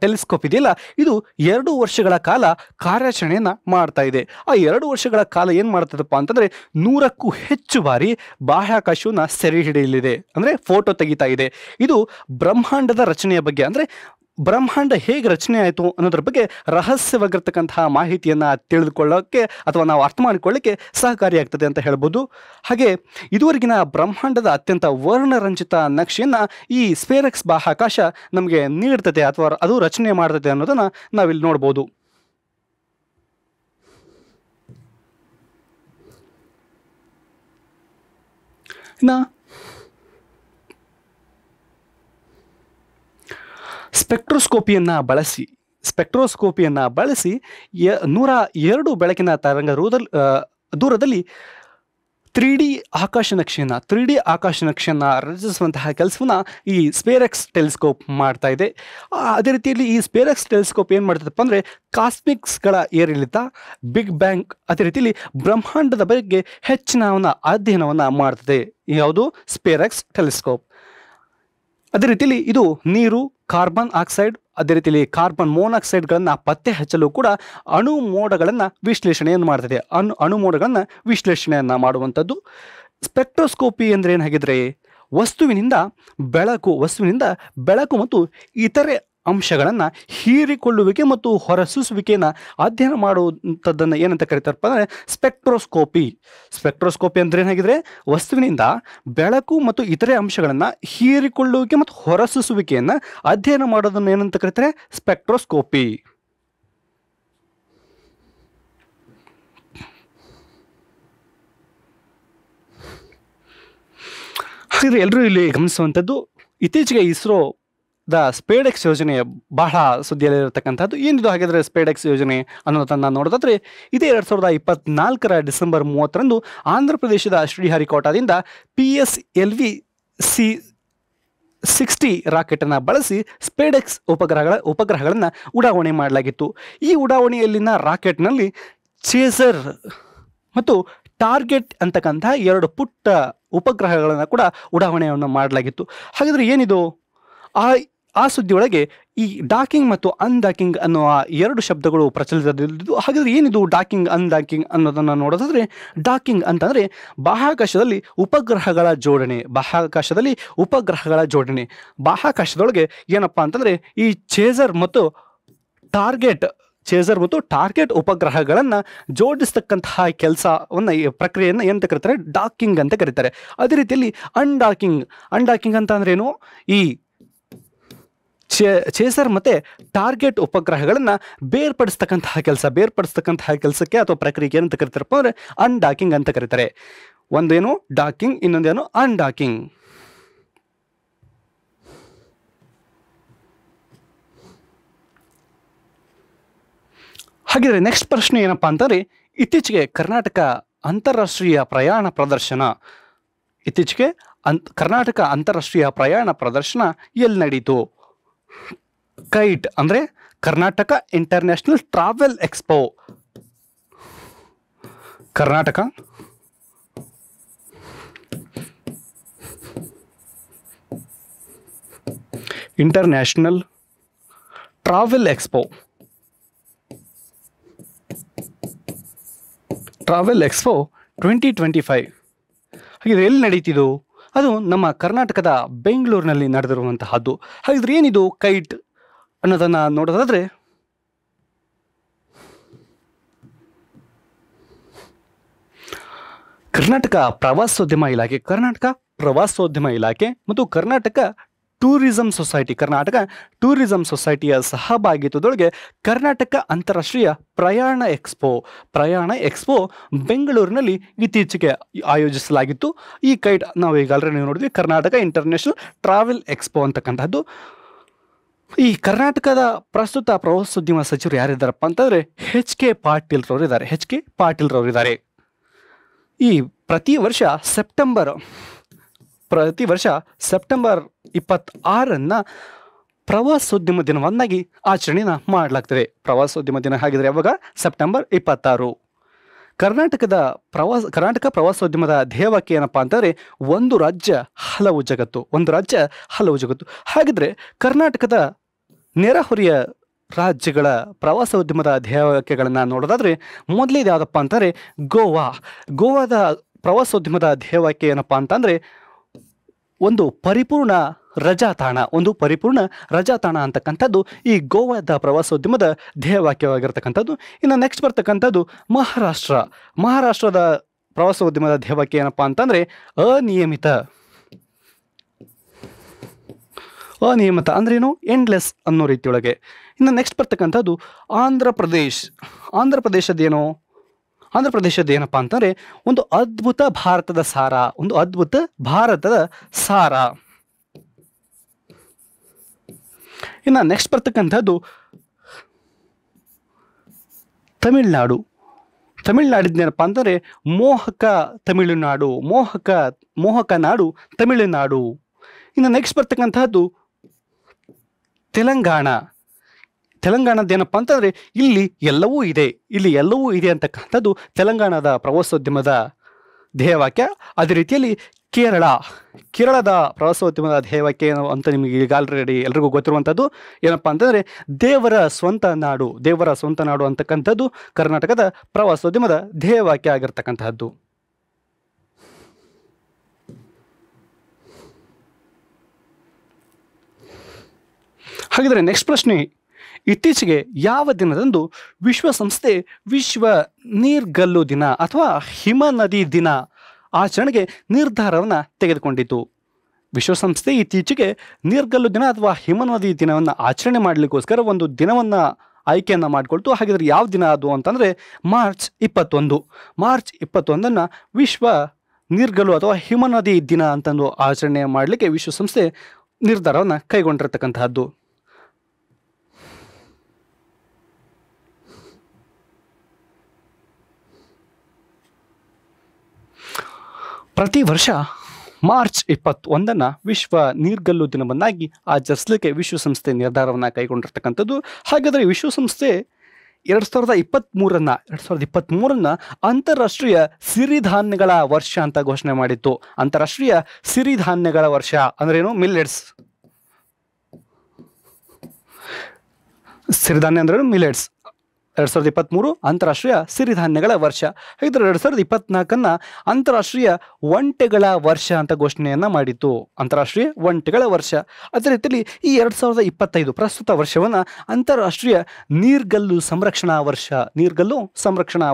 ಟೆಲಿಸ್ಕೋಪ್ ಇದೆಯಲ್ಲ, ಇದು 2 ವರ್ಷಗಳ ಕಾಲ ಕಾರ್ಯಾಚರಣೆಯನ್ನು ಮಾಡ್ತಾ ಇದೆ. ಆ 2 ವರ್ಷಗಳ ಕಾಲ ಏನು ಮಾಡ್ತದಪ್ಪ ಅಂತಂದರೆ 100ಕ್ಕೂ ಹೆಚ್ಚು ಬಾರಿ ಬಾಹ್ಯಾಕಾಶವನ್ನು ಸೆರೆ ಹಿಡಿಯಲಿದೆ, ಅಂದರೆ ಫೋಟೋ ತೆಗಿತಾ ಇದೆ. ಇದು ಬ್ರಹ್ಮಾಂಡದ ರಚನೆಯ ಬಗ್ಗೆ, ಅಂದರೆ ಬ್ರಹ್ಮಾಂಡ ಹೇಗೆ ರಚನೆ ಆಯಿತು ಅನ್ನೋದ್ರ ಬಗ್ಗೆ ರಹಸ್ಯವಾಗಿರ್ತಕ್ಕಂತಹ ಮಾಹಿತಿಯನ್ನು ತಿಳಿದುಕೊಳ್ಳೋಕ್ಕೆ ಅಥವಾ ನಾವು ಅರ್ಥ ಮಾಡಿಕೊಳ್ಳಿಕ್ಕೆ ಸಹಕಾರಿಯಾಗ್ತದೆ ಅಂತ ಹೇಳ್ಬೋದು. ಹಾಗೆ ಇದುವರೆಗಿನ ಬ್ರಹ್ಮಾಂಡದ ಅತ್ಯಂತ ವರ್ಣರಂಜಿತ ನಕ್ಷೆಯನ್ನು ಈ ಸ್ಪೇರೆಕ್ಸ್ ಬಾಹ್ಯಾಕಾಶ ನಮಗೆ ನೀಡ್ತದೆ ಅಥವಾ ಅದು ರಚನೆ ಮಾಡ್ತದೆ ಅನ್ನೋದನ್ನು ನಾವಿಲ್ಲಿ ನೋಡ್ಬೋದು. ಇನ್ನು ಸ್ಪೆಕ್ಟ್ರೋಸ್ಕೋಪಿಯನ್ನು ಬಳಸಿ 102 ಬೆಳಕಿನ ತರಂಗ ದೂರದಲ್ಲಿ 3D ಆಕಾಶನಕ್ಷೆಯನ್ನು ರಚಿಸುವಂತಹ ಕೆಲಸವನ್ನು ಈ ಸ್ಪೇರೆಕ್ಸ್ ಟೆಲಿಸ್ಕೋಪ್ ಮಾಡ್ತಾ ಇದೆ. ಅದೇ ರೀತಿಯಲ್ಲಿ ಈ ಸ್ಪೇರೆಕ್ಸ್ ಟೆಲಿಸ್ಕೋಪ್ ಏನು ಮಾಡ್ತದಪ್ಪ ಅಂದರೆ ಕಾಸ್ಮಿಕ್ಸ್ಗಳ ಏರಿಳಿತ, ಬಿಗ್ ಬ್ಯಾಂಗ್, ಅದೇ ರೀತಿಯಲ್ಲಿ ಬ್ರಹ್ಮಾಂಡದ ಬಗ್ಗೆ ಹೆಚ್ಚಿನ ಅಧ್ಯಯನವನ್ನು ಮಾಡ್ತದೆ. ಯಾವುದು? ಸ್ಪೇರೆಕ್ಸ್ ಟೆಲಿಸ್ಕೋಪ್. ಅದೇ ರೀತಿಯಲ್ಲಿ ಇದು ನೀರು, ಕಾರ್ಬನ್ ಆಕ್ಸೈಡ್, ಅದೇ ರೀತಿಯಲ್ಲಿ ಕಾರ್ಬನ್ ಮೋನಾಕ್ಸೈಡ್ಗಳನ್ನು ಪತ್ತೆ ಹಚ್ಚಲು ಕೂಡ ಅಣುಮೋಡಗಳನ್ನು ವಿಶ್ಲೇಷಣೆಯನ್ನು ಮಾಡ್ತದೆ. ಅಣುಮೋಡಗಳನ್ನು ವಿಶ್ಲೇಷಣೆಯನ್ನು ಮಾಡುವಂಥದ್ದು. ಸ್ಪೆಕ್ಟ್ರೋಸ್ಕೋಪಿ ಅಂದರೆ ಏನಾಗಿದ್ರೆ ವಸ್ತುವಿನಿಂದ ಬೆಳಕು ಮತ್ತು ಇತರೆ ಅಂಶಗಳನ್ನು ಹೀರಿಕೊಳ್ಳುವಿಕೆ ಮತ್ತು ಹೊರಸೂಸುವಿಕೆಯನ್ನು ಅಧ್ಯಯನ ಮಾಡುವಂಥದ್ದನ್ನು ಏನಂತ ಕರೀತಾರಪ್ಪ ಅಂದರೆ ಸ್ಪೆಕ್ಟ್ರೋಸ್ಕೋಪಿ ಅಂದರೆ ಏನಾಗಿದ್ರೆ ವಸ್ತುವಿನಿಂದ ಬೆಳಕು ಮತ್ತು ಇತರೆ ಅಂಶಗಳನ್ನು ಹೀರಿಕೊಳ್ಳುವಿಕೆ ಮತ್ತು ಹೊರಸೂಸುವಿಕೆಯನ್ನು ಅಧ್ಯಯನ ಮಾಡೋದನ್ನು ಏನಂತ ಕರೀತಾರೆ? ಸ್ಪೆಕ್ಟ್ರೋಸ್ಕೋಪಿ. ಹಾಗಾದರೆ ಎಲ್ಲರೂ ಇಲ್ಲಿ ಗಮನಿಸುವಂಥದ್ದು, ಇತ್ತೀಚೆಗೆ ಇಸ್ರೋ ಸ್ಪೇಡೆಕ್ಸ್ ಯೋಜನೆ ಬಹಳ ಸುದ್ದಿಯಲ್ಲಿರತಕ್ಕಂಥದ್ದು. ಏನಿದು ಹಾಗಾದರೆ ಸ್ಪೇಡೆಕ್ಸ್ ಯೋಜನೆ ಅನ್ನೋದನ್ನು ನೋಡೋದಾದರೆ, ಇದೇ 2024 ಡಿಸೆಂಬರ್ 30ರಂದು ಆಂಧ್ರ ಪ್ರದೇಶದ ಶ್ರೀಹರಿಕೋಟಾದಿಂದ PSLV C-60 ರಾಕೆಟನ್ನು ಬಳಸಿ ಸ್ಪೇಡೆಕ್ಸ್ ಉಪಗ್ರಹಗಳನ್ನು ಉಡಾವಣೆ ಮಾಡಲಾಗಿತ್ತು. ಈ ಉಡಾವಣೆಯಲ್ಲಿನ ರಾಕೆಟ್ನಲ್ಲಿ ಚೇಸರ್ ಮತ್ತು ಟಾರ್ಗೆಟ್ ಅಂತಕ್ಕಂಥ 2 ಪುಟ್ಟ ಉಪಗ್ರಹಗಳನ್ನು ಕೂಡ ಉಡಾವಣೆಯನ್ನು ಮಾಡಲಾಗಿತ್ತು. ಹಾಗಾದರೆ ಏನಿದು? ಆ ಸುದ್ದಿಯೊಳಗೆ ಈ ಡಾಕಿಂಗ್ ಮತ್ತು ಅನ್ಡಾಕಿಂಗ್ ಅನ್ನುವ 2 ಶಬ್ದಗಳು ಪ್ರಚಲಿತದಲ್ಲಿದ್ದು, ಹಾಗಾದರೆ ಏನಿದು ಡಾಕಿಂಗ್ ಅನ್ಡಾಕಿಂಗ್ ಅನ್ನೋದನ್ನು ನೋಡೋದಾದರೆ, ಡಾಕಿಂಗ್ ಅಂತಂದರೆ ಬಾಹ್ಯಾಕಾಶದಲ್ಲಿ ಉಪಗ್ರಹಗಳ ಜೋಡಣೆ. ಬಾಹ್ಯಾಕಾಶದೊಳಗೆ ಏನಪ್ಪ ಅಂತಂದರೆ ಈ ಚೇಸರ್ ಮತ್ತು ಟಾರ್ಗೆಟ್ ಉಪಗ್ರಹಗಳನ್ನು ಜೋಡಿಸ್ತಕ್ಕಂತಹ ಕೆಲಸವನ್ನು, ಈ ಪ್ರಕ್ರಿಯೆಯನ್ನು ಏನಂತ ಕರೀತಾರೆ? ಡಾಕಿಂಗ್ ಅಂತ ಕರೀತಾರೆ. ಅದೇ ರೀತಿಯಲ್ಲಿ ಅನ್ಡಾಕಿಂಗ್ ಅಂತ ಅಂದ್ರೇನು? ಈ ಚೇಸರ್ ಮತ್ತು ಟಾರ್ಗೆಟ್ ಉಪಗ್ರಹಗಳನ್ನು ಬೇರ್ಪಡಿಸ್ತಕ್ಕಂತಹ ಕೆಲಸಕ್ಕೆ ಅಥವಾ ಪ್ರಕ್ರಿಯೆಗೆ ಏನಂತ ಕರೀತಾರಪ್ಪ ಅಂದರೆ ಅನ್ಡಾಕಿಂಗ್ ಅಂತ ಕರೀತಾರೆ. ಒಂದೇನು ಡಾಕಿಂಗ್, ಇನ್ನೊಂದೇನು ಅನ್ಡಾಕಿಂಗ್. ಹಾಗಿದ್ರೆ ನೆಕ್ಸ್ಟ್ ಪ್ರಶ್ನೆ ಏನಪ್ಪಾ ಅಂತಂದ್ರೆ, ಇತ್ತೀಚೆಗೆ ಕರ್ನಾಟಕ ಅಂತಾರಾಷ್ಟ್ರೀಯ ಪ್ರಯಾಣ ಪ್ರದರ್ಶನ ಇತ್ತೀಚೆಗೆ ಕರ್ನಾಟಕ ಅಂತಾರಾಷ್ಟ್ರೀಯ ಪ್ರಯಾಣ ಪ್ರದರ್ಶನ ಎಲ್ಲಿ ನಡೀತು? ಕೈಟ್ ಅಂದ್ರೆ Karnataka international travel expo. Karnataka international travel expo 2025 ಹಾಗಿದ್ರೆ ಎಲ್ಲಿ ನಡೀತಿದ್ದು? ಅದು ನಮ್ಮ ಕರ್ನಾಟಕದ ಬೆಂಗಳೂರಿನಲ್ಲಿ ನಡೆದಿರುವಂತಹದ್ದು. ಹಾಗಿದ್ರೆ ಏನಿದು ಕೈಟ್ ಅನ್ನೋದನ್ನ ನೋಡೋದಾದ್ರೆ, ಕರ್ನಾಟಕ ಪ್ರವಾಸೋದ್ಯಮ ಇಲಾಖೆ ಮತ್ತು ಕರ್ನಾಟಕ ಟೂರಿಸಂ ಸೊಸೈಟಿಯ ಸಹಭಾಗಿತ್ವದೊಳಗೆ ಕರ್ನಾಟಕ ಅಂತಾರಾಷ್ಟ್ರೀಯ ಪ್ರಯಾಣ ಎಕ್ಸ್ಪೋ ಬೆಂಗಳೂರಿನಲ್ಲಿ ಇತ್ತೀಚೆಗೆ ಆಯೋಜಿಸಲಾಗಿತ್ತು. ಈ ಕೈಟ್ ನಾವು ಈಗ ಆಲ್ರೆಡಿ ನೋಡಿದ್ವಿ, ಕರ್ನಾಟಕ ಇಂಟರ್ನ್ಯಾಷನಲ್ ಟ್ರಾವೆಲ್ ಎಕ್ಸ್ಪೋ ಅಂತಕ್ಕಂಥದ್ದು. ಈ ಕರ್ನಾಟಕದ ಪ್ರಸ್ತುತ ಪ್ರವಾಸೋದ್ಯಮ ಸಚಿವರು ಯಾರಿದ್ದಾರಪ್ಪ ಅಂತಂದ್ರೆ ಎಚ್ ಕೆ ಪಾಟೀಲ್ ರವರಿದ್ದಾರೆ. ಈ ಪ್ರತಿ ವರ್ಷ ಸೆಪ್ಟೆಂಬರ್ 26 ಪ್ರವಾಸೋದ್ಯಮ ದಿನವನ್ನಾಗಿ ಆಚರಣೆನ ಮಾಡಲಾಗ್ತದೆ. ಪ್ರವಾಸೋದ್ಯಮ ದಿನ ಹಾಗಿದ್ರೆ ಯಾವಾಗ? ಸೆಪ್ಟೆಂಬರ್ 26. ಕರ್ನಾಟಕ ಪ್ರವಾಸೋದ್ಯಮದ ಧ್ಯೇಯವಾಕ್ಯ ಏನಪ್ಪಾ ಅಂತಂದ್ರೆ, ಒಂದು ರಾಜ್ಯ ಹಲವು ಜಗತ್ತು. ಹಾಗಿದ್ರೆ ಕರ್ನಾಟಕದ ನೆರೆಹೊರೆಯ ರಾಜ್ಯಗಳ ಪ್ರವಾಸೋದ್ಯಮದ ಧ್ಯೇಯವಾಕ್ಯಗಳನ್ನು ನೋಡೋದಾದ್ರೆ, ಮೊದಲೇದು ಯಾವುದಪ್ಪ ಅಂತಂದರೆ ಗೋವಾದ ಪ್ರವಾಸೋದ್ಯಮದ ಧ್ಯೇಯವಾಕ್ಯ ಏನಪ್ಪಾ ಅಂತಂದರೆ, ಒಂದು ಪರಿಪೂರ್ಣ ರಜಾತಾಣ ಅಂತಕ್ಕಂಥದ್ದು ಈ ಗೋವಾದ ಪ್ರವಾಸೋದ್ಯಮದ ಧ್ಯೇಯವಾಕ್ಯವಾಗಿರ್ತಕ್ಕಂಥದ್ದು. ಇನ್ನು ನೆಕ್ಸ್ಟ್ ಬರ್ತಕ್ಕಂಥದ್ದು ಮಹಾರಾಷ್ಟ್ರದ ಪ್ರವಾಸೋದ್ಯಮದ ಧ್ಯೇಯವಾಕ್ಯ ಏನಪ್ಪಾ ಅಂತಂದರೆ ಅನಿಯಮಿತ ಅಂದ್ರೇನು? ಎಂಡ್ಲೆಸ್ ಅನ್ನೋ ರೀತಿಯೊಳಗೆ. ಇನ್ನು ನೆಕ್ಸ್ಟ್ ಬರ್ತಕ್ಕಂಥದ್ದು ಆಂಧ್ರ ಪ್ರದೇಶದ ಏನಪ್ಪಾ ಅಂತಂದ್ರೆ, ಒಂದು ಅದ್ಭುತ ಭಾರತದ ಸಾರ. ಇನ್ನು ನೆಕ್ಸ್ಟ್ ಬರ್ತಕ್ಕಂಥದ್ದು ತಮಿಳುನಾಡಿದ್ದೇನಪ್ಪ ಅಂತಂದ್ರೆ ಮೋಹಕ ನಾಡು ತಮಿಳುನಾಡು. ಇನ್ನು ನೆಕ್ಸ್ಟ್ ಬರ್ತಕ್ಕಂಥದ್ದು ತೆಲಂಗಾಣದ್ದೇನಪ್ಪ ಅಂತಂದ್ರೆ ಇಲ್ಲಿ ಎಲ್ಲವೂ ಇದೆ ಅಂತಕ್ಕಂಥದ್ದು ತೆಲಂಗಾಣದ ಪ್ರವಾಸೋದ್ಯಮದ ಧ್ಯೇಯವಾಕ್ಯ. ಅದೇ ರೀತಿಯಲ್ಲಿ ಕೇರಳದ ಪ್ರವಾಸೋದ್ಯಮದ ಧ್ಯೇಯವಾಕ್ಯ ಏನು ಅಂತ ನಿಮಗೆ ಈಗ ಆಲ್ರೆಡಿ ಎಲ್ರಿಗೂ ಗೊತ್ತಿರುವಂಥದ್ದು ಏನಪ್ಪಾ ಅಂತಂದ್ರೆ ದೇವರ ಸ್ವಂತ ನಾಡು ಅಂತಕ್ಕಂಥದ್ದು ಕರ್ನಾಟಕದ ಪ್ರವಾಸೋದ್ಯಮದ ಧ್ಯೇಯವಾಕ್ಯ ಆಗಿರ್ತಕ್ಕಂತಹದ್ದು. ಹಾಗಿದ್ರೆ ನೆಕ್ಸ್ಟ್ ಪ್ರಶ್ನೆ, ಇತ್ತೀಚೆಗೆ ಯಾವ ದಿನದಂದು ವಿಶ್ವಸಂಸ್ಥೆ ವಿಶ್ವ ನೀರ್ಗಲ್ಲು ದಿನ ಅಥವಾ ಹಿಮನದಿ ದಿನ ಆಚರಣೆಗೆ ನಿರ್ಧಾರವನ್ನು ತೆಗೆದುಕೊಂಡಿತು? ವಿಶ್ವಸಂಸ್ಥೆ ಇತ್ತೀಚೆಗೆ ನೀರ್ಗಲ್ಲು ದಿನ ಅಥವಾ ಹಿಮನದಿ ದಿನವನ್ನು ಆಚರಣೆ ಮಾಡಲಿಕ್ಕೋಸ್ಕರ ಒಂದು ದಿನವನ್ನು ಆಯ್ಕೆಯನ್ನು ಮಾಡಿಕೊಳ್ತು. ಹಾಗಿದ್ರೆ ಯಾವ ದಿನ ಅದು ಅಂತಂದರೆ ಮಾರ್ಚ್ 21 ವಿಶ್ವ ನೀರ್ಗಲ್ಲು ಅಥವಾ ಹಿಮನದಿ ದಿನ ಅಂತಂದು ಆಚರಣೆ ಮಾಡಲಿಕ್ಕೆ ವಿಶ್ವಸಂಸ್ಥೆ ನಿರ್ಧಾರವನ್ನು ಕೈಗೊಂಡಿರತಕ್ಕಂತಹದ್ದು. ಪ್ರತಿ ವರ್ಷ ಮಾರ್ಚ್ 21 ವಿಶ್ವ ನೀರ್ಗಲ್ಲು ದಿನವನ್ನಾಗಿ ಆಚರಿಸಲಿಕ್ಕೆ ವಿಶ್ವಸಂಸ್ಥೆ ನಿರ್ಧಾರವನ್ನು ಕೈಗೊಂಡಿರ್ತಕ್ಕಂಥದ್ದು. ಹಾಗಾದರೆ ವಿಶ್ವಸಂಸ್ಥೆ 2023 ಅಂತಾರಾಷ್ಟ್ರೀಯ ಸಿರಿಧಾನ್ಯಗಳ ವರ್ಷ ಅಂತ ಘೋಷಣೆ ಮಾಡಿತ್ತು. ಅಂತಾರಾಷ್ಟ್ರೀಯ ಸಿರಿಧಾನ್ಯಗಳ ವರ್ಷ ಅಂದ್ರೇನು? ಮಿಲ್ಲೆಟ್ಸ್. ಸಿರಿಧಾನ್ಯ ಅಂದ್ರೇನು? ಮಿಲೆಟ್ಸ್. 2023 ಅಂತಾರಾಷ್ಟ್ರೀಯ ಸಿರಿಧಾನ್ಯಗಳ ವರ್ಷ. ಹಾಗಿದ್ರೆ 2024 ಅಂತಾರಾಷ್ಟ್ರೀಯ ಒಂಟೆಗಳ ವರ್ಷ ಅಂತ ಘೋಷಣೆಯನ್ನ ಮಾಡಿತ್ತು. ಅಂತಾರಾಷ್ಟ್ರೀಯ ಒಂಟೆಗಳ ವರ್ಷ. ಅದೇ ರೀತಿಯಲ್ಲಿ ಈ 2025 ಪ್ರಸ್ತುತ ವರ್ಷವನ್ನ ಅಂತಾರಾಷ್ಟ್ರೀಯ ನೀರ್ಗಲ್ಲು ಸಂರಕ್ಷಣಾ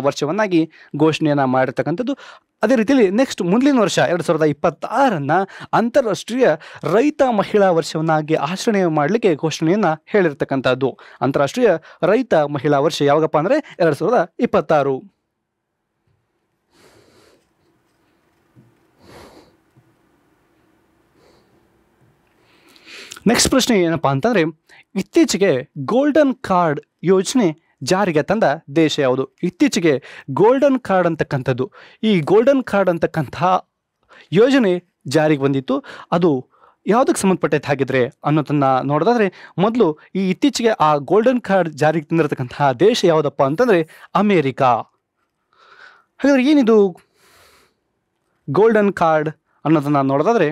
ವರ್ಷವನ್ನಾಗಿ ಘೋಷಣೆಯನ್ನ ಮಾಡಿರ್ತಕ್ಕಂಥದ್ದು. ಅದೇ ರೀತಿಯಲ್ಲಿ ನೆಕ್ಸ್ಟ್ ಮುಂದಿನ ವರ್ಷ 2026 ಅಂತಾರಾಷ್ಟ್ರೀಯ ರೈತ ಮಹಿಳಾ ವರ್ಷವನ್ನಾಗಿ ಆಚರಣೆ ಮಾಡಲಿಕ್ಕೆ ಘೋಷಣೆಯನ್ನ ಹೇಳಿರ್ತಕ್ಕಂಥದ್ದು. ಅಂತಾರಾಷ್ಟ್ರೀಯ ರೈತ ಮಹಿಳಾ ವರ್ಷ ಯಾವಾಗಪ್ಪ ಅಂದರೆ 2026. ನೆಕ್ಸ್ಟ್ ಪ್ರಶ್ನೆ ಏನಪ್ಪಾ ಅಂತಂದ್ರೆ, ಇತ್ತೀಚೆಗೆ ಗೋಲ್ಡನ್ ಕಾರ್ಡ್ ಯೋಜನೆ ಜಾರಿಗೆ ತಂದ ದೇಶ ಯಾವುದು? ಇತ್ತೀಚೆಗೆ ಗೋಲ್ಡನ್ ಕಾರ್ಡ್ ಅಂತಕ್ಕಂಥದ್ದು, ಈ ಗೋಲ್ಡನ್ ಕಾರ್ಡ್ ಅಂತಕ್ಕಂತಹ ಯೋಜನೆ ಜಾರಿಗೆ ಬಂದಿತ್ತು. ಅದು ಯಾವುದಕ್ಕೆ ಸಂಬಂಧಪಟ್ಟೈತೆ ಹಾಗಿದ್ರೆ ಅನ್ನೋದನ್ನ ನೋಡೋದಾದ್ರೆ, ಮೊದಲು ಈ ಇತ್ತೀಚೆಗೆ ಆ ಗೋಲ್ಡನ್ ಕಾರ್ಡ್ ಜಾರಿಗೆ ತಂದಿರತಕ್ಕಂತಹ ದೇಶ ಯಾವುದಪ್ಪ ಅಂತಂದ್ರೆ ಅಮೇರಿಕಾ. ಹಾಗಾದ್ರೆ ಏನಿದು ಗೋಲ್ಡನ್ ಕಾರ್ಡ್ ಅನ್ನೋದನ್ನ ನೋಡೋದಾದ್ರೆ,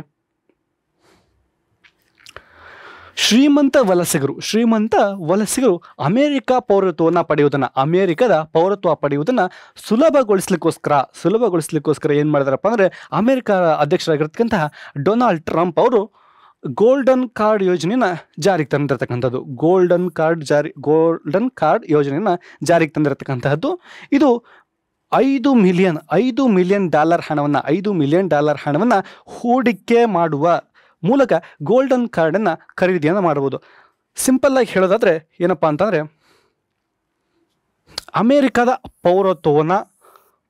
ಶ್ರೀಮಂತ ವಲಸಿಗರು ಅಮೆರಿಕ ಪೌರತ್ವವನ್ನು ಪಡೆಯುವುದನ್ನು, ಅಮೆರಿಕದ ಪೌರತ್ವ ಪಡೆಯುವುದನ್ನು ಸುಲಭಗೊಳಿಸ್ಲಿಕ್ಕೋಸ್ಕರ ಏನು ಮಾಡಿದಾರಪ್ಪ ಅಂದರೆ, ಅಮೆರಿಕ ಅಧ್ಯಕ್ಷರಾಗಿರ್ತಕ್ಕಂತಹ ಡೊನಾಲ್ಡ್ ಟ್ರಂಪ್ ಅವರು ಗೋಲ್ಡನ್ ಕಾರ್ಡ್ ಯೋಜನೆಯನ್ನು ಜಾರಿಗೆ ತಂದಿರತಕ್ಕಂಥದ್ದು. ಗೋಲ್ಡನ್ ಕಾರ್ಡ್ ಯೋಜನೆಯನ್ನು ಜಾರಿಗೆ ತಂದಿರತಕ್ಕಂತಹದ್ದು. ಇದು $5 ಮಿಲಿಯನ್ ಹಣವನ್ನು ಹೂಡಿಕೆ ಮಾಡುವ ಮೂಲಕ ಗೋಲ್ಡನ್ ಕಾರ್ಡನ್ನು ಖರೀದಿಯನ್ನು ಮಾಡಬಹುದು. ಸಿಂಪಲ್ ಆಗಿ ಹೇಳೋದಾದ್ರೆ ಏನಪ್ಪ ಅಂತಂದರೆ, ಅಮೇರಿಕಾದ ಪೌರತ್ವವನ್ನು